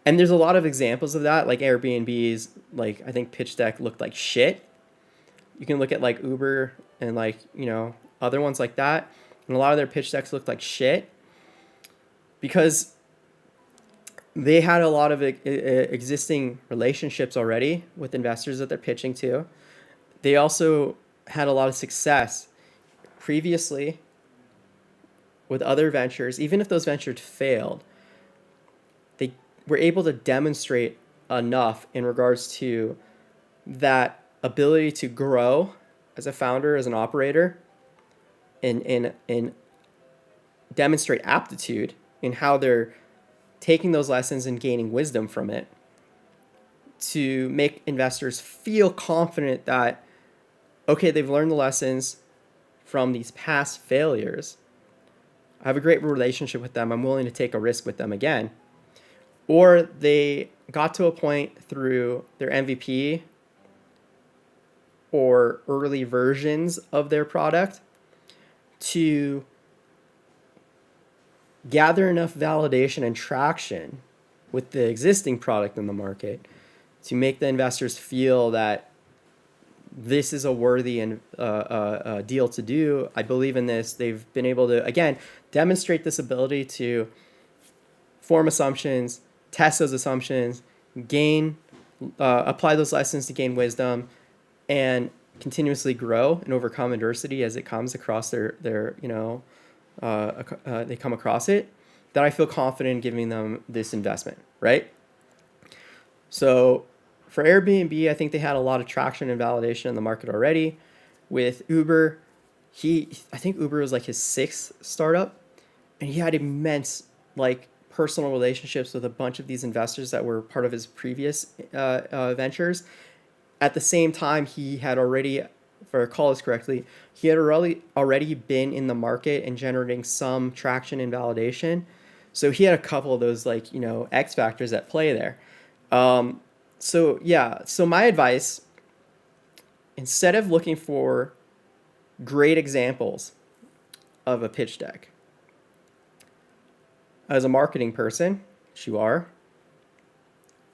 And there's a lot of examples of that, like Airbnb's, I think pitch deck looked like shit. You can look at Uber and other ones like that, and a lot of their pitch decks looked like shit because they had a lot of existing relationships already with investors that they're pitching to. They also had a lot of success previously with other ventures. Even if those ventures failed, they were able to demonstrate enough in regards to that ability to grow as a founder, as an operator, and demonstrate aptitude in how they're taking those lessons and gaining wisdom from it to make investors feel confident that, okay, they've learned the lessons from these past failures. I have a great relationship with them. I'm willing to take a risk with them again. Or they got to a point through their MVP or early versions of their product to gather enough validation and traction with the existing product in the market to make the investors feel that this is a worthy and deal to do. I believe in this. They've been able to, again, demonstrate this ability to form assumptions, test those assumptions, apply those lessons to gain wisdom, and continuously grow and overcome adversity as it comes across their they come across it, that I feel confident in giving them this investment, right? So for Airbnb, I think they had a lot of traction and validation in the market already. With Uber, I think Uber was like his sixth startup, and he had immense like personal relationships with a bunch of these investors that were part of his previous ventures. At the same time, he had already, if I recall this correctly, he had already been in the market and generating some traction and validation. So he had a couple of those like X factors at play there. So yeah, so my advice, instead of looking for great examples of a pitch deck, as a marketing person, which you are,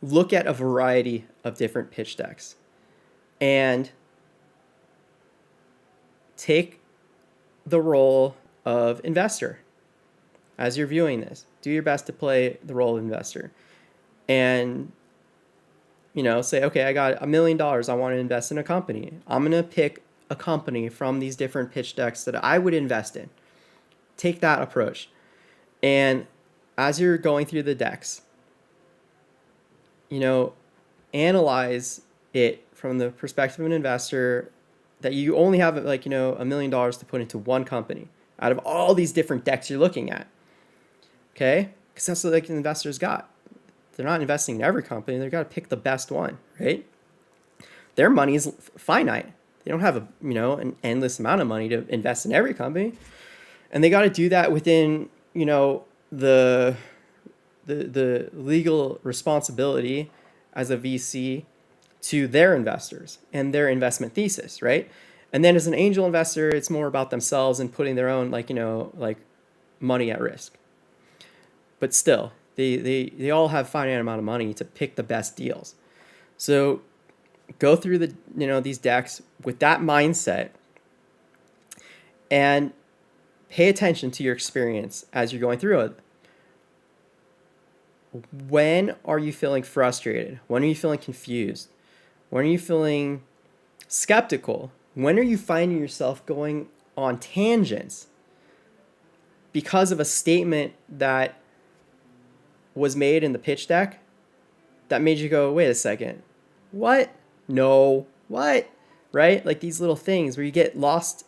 look at a variety of different pitch decks and take the role of investor as you're viewing this. Do your best to play the role of investor and say, okay, I got $1 million. I want to invest in a company. I'm going to pick a company from these different pitch decks that I would invest in. Take that approach. And as you're going through the decks, analyze it from the perspective of an investor, that you only have like $1 million to put into one company out of all these different decks you're looking at. Okay, because that's what like investors got. They're not investing in every company. They've got to pick the best one, right? Their money is finite. They don't have an endless amount of money to invest in every company, and they got to do that within the legal responsibility as a VC to their investors and their investment thesis, right? And then as an angel investor, it's more about themselves and putting their own like money at risk. But still, they all have finite amount of money to pick the best deals. So go through these decks with that mindset and pay attention to your experience as you're going through it. When are you feeling frustrated? When are you feeling confused? When are you feeling skeptical? When are you finding yourself going on tangents because of a statement that was made in the pitch deck that made you go, wait a second, what? No, what? Right? Like these little things where you get lost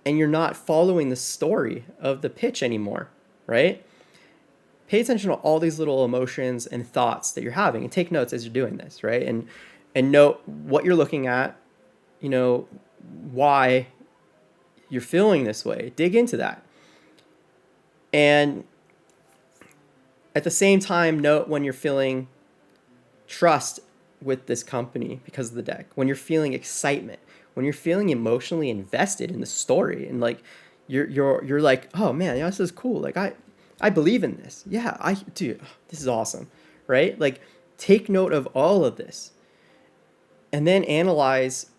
and you're not following the story of the pitch anymore, right? Pay attention to all these little emotions and thoughts that you're having and take notes as you're doing this, right? And note what you're looking at, why you're feeling this way. Dig into that. And at the same time, note when you're feeling trust with this company because of the deck, when you're feeling excitement, when you're feeling emotionally invested in the story and like you're like, oh man, this is cool. Like I believe in this. Yeah, this is awesome, right? Like take note of all of this and then analyze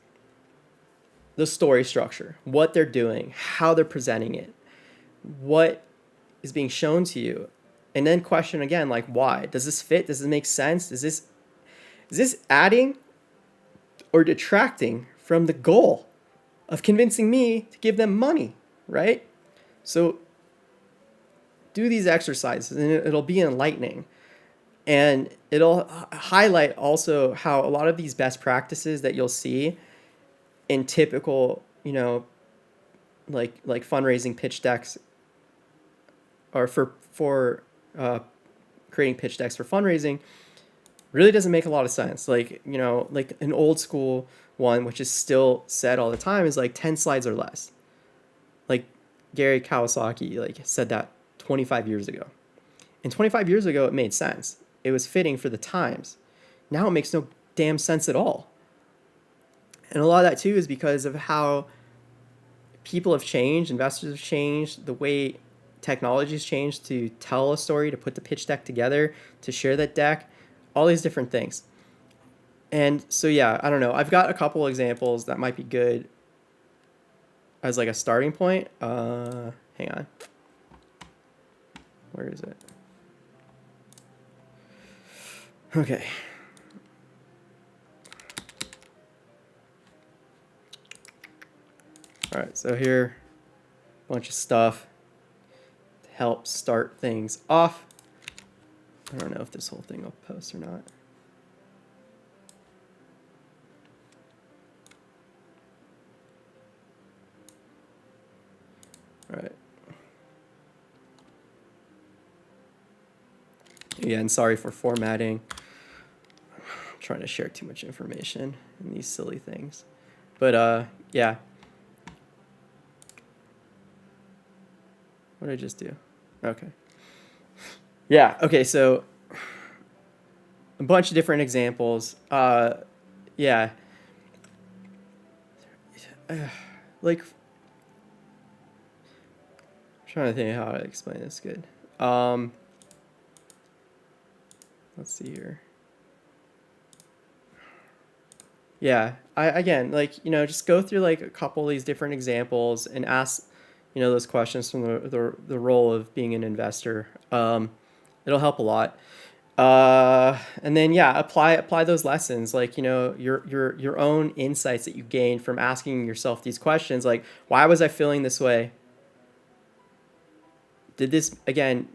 the story structure, what they're doing, how they're presenting it, what is being shown to you, and then question again, like why? Does this fit? Does this make sense? Is this adding or detracting from the goal of convincing me to give them money, right? So do these exercises and it'll be enlightening. And it'll highlight also how a lot of these best practices that you'll see in typical, like fundraising pitch decks or for creating pitch decks for fundraising really doesn't make a lot of sense. Like, like an old school one, which is still said all the time, is like 10 slides or less. Like Gary Kawasaki said that 25 years ago. And 25 years ago, it made sense. It was fitting for the times. Now it makes no damn sense at all. And a lot of that too is because of how people have changed, investors have changed, the way technology has changed to tell a story, to put the pitch deck together, to share that deck, all these different things. And so, yeah, I don't know. I've got a couple examples that might be good as like a starting point. Hang on. Where is it? Okay. All right, so here bunch of stuff to help start things off. I don't know if this whole thing will post or not. All right. Yeah, and sorry for formatting. I'm trying to share too much information in these silly things. But yeah. What did I just do? Okay. Yeah, okay, so a bunch of different examples. Yeah. Like, I'm trying to think how to explain this good. Let's see here. Yeah, again, like, just go through like a couple of these different examples and ask, those questions from the role of being an investor. It'll help a lot. And then yeah, apply those lessons, like, your own insights that you gained from asking yourself these questions, like, why was I feeling this way? Did this, again,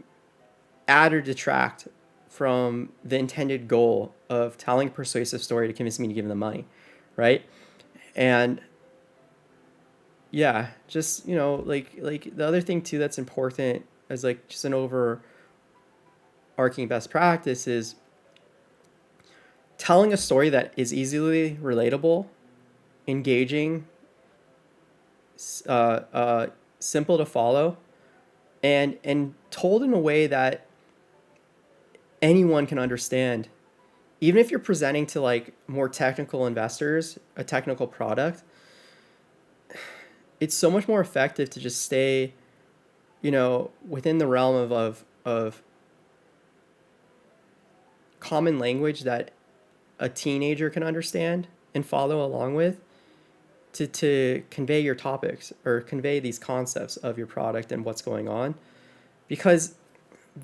add or detract from the intended goal of telling a persuasive story to convince me to give them the money, right? And yeah, just, like the other thing too that's important as like just an overarching best practice is telling a story that is easily relatable, engaging, simple to follow, and told in a way that anyone can understand. Even if you're presenting to like more technical investors, a technical product, it's so much more effective to just stay, within the realm of common language that a teenager can understand and follow along with, to convey your topics or convey these concepts of your product and what's going on, because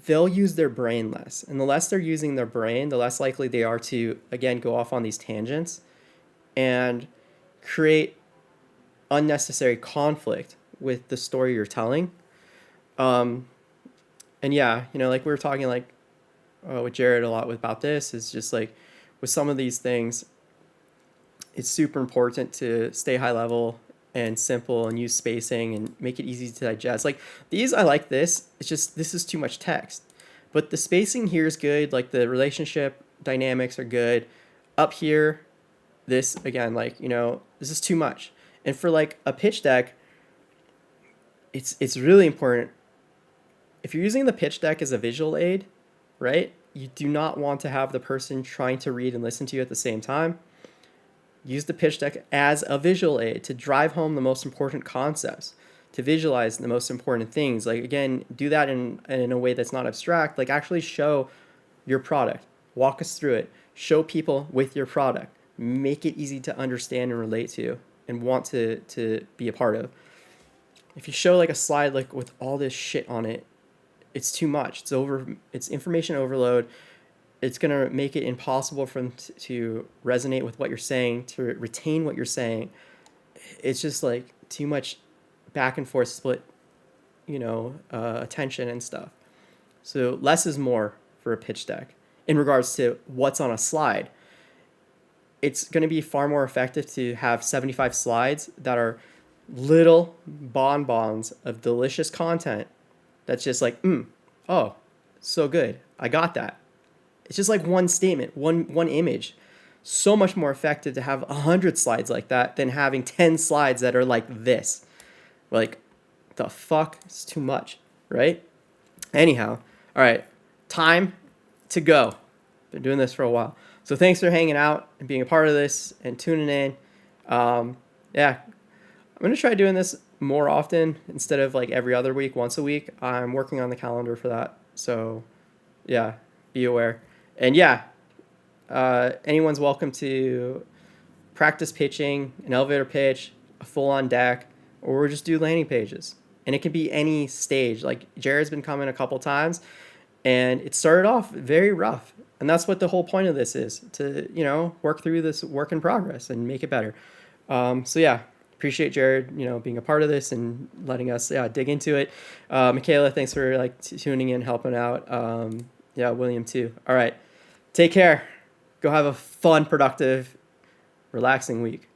they'll use their brain less, and the less they're using their brain, the less likely they are to, again, go off on these tangents and create unnecessary conflict with the story you're telling. And yeah, like we were talking like with Jared a lot about this, is just like with some of these things, it's super important to stay high level and simple and use spacing and make it easy to digest. Like these, I like this. It's just, this is too much text. But the spacing here is good. Like the relationship dynamics are good. Up here, this, again, like, this is too much. And for like a pitch deck, it's really important. If you're using the pitch deck as a visual aid, right? You do not want to have the person trying to read and listen to you at the same time. Use the pitch deck as a visual aid to drive home the most important concepts, to visualize the most important things. Like, again, do that in a way that's not abstract. Like, actually show your product. Walk us through it. Show people with your product. Make it easy to understand and relate to and want to be a part of. If you show like a slide like with all this shit on it, it's too much. It's information overload. It's going to make it impossible for them to resonate with what you're saying, to retain what you're saying. It's just like too much back and forth split, attention and stuff. So less is more for a pitch deck in regards to what's on a slide. It's going to be far more effective to have 75 slides that are little bonbons of delicious content that's just like, oh, so good. I got that. It's just like one statement, one image. So much more effective to have 100 slides like that than having 10 slides that are like this. Like, the fuck? It's too much, right? Anyhow, all right, time to go. Been doing this for a while. So thanks for hanging out and being a part of this and tuning in. Yeah, I'm going to try doing this more often instead of like every other week, once a week. I'm working on the calendar for that. So yeah, be aware. And yeah, anyone's welcome to practice pitching, an elevator pitch, a full-on deck, or just do landing pages. And it can be any stage. Like Jared's been coming a couple times, and it started off very rough. And that's what the whole point of this is, to, work through this work in progress and make it better. So yeah, appreciate Jared, being a part of this and letting us dig into it. Michaela, thanks for like tuning in, helping out. William too. All right, take care. Go have a fun, productive, relaxing week.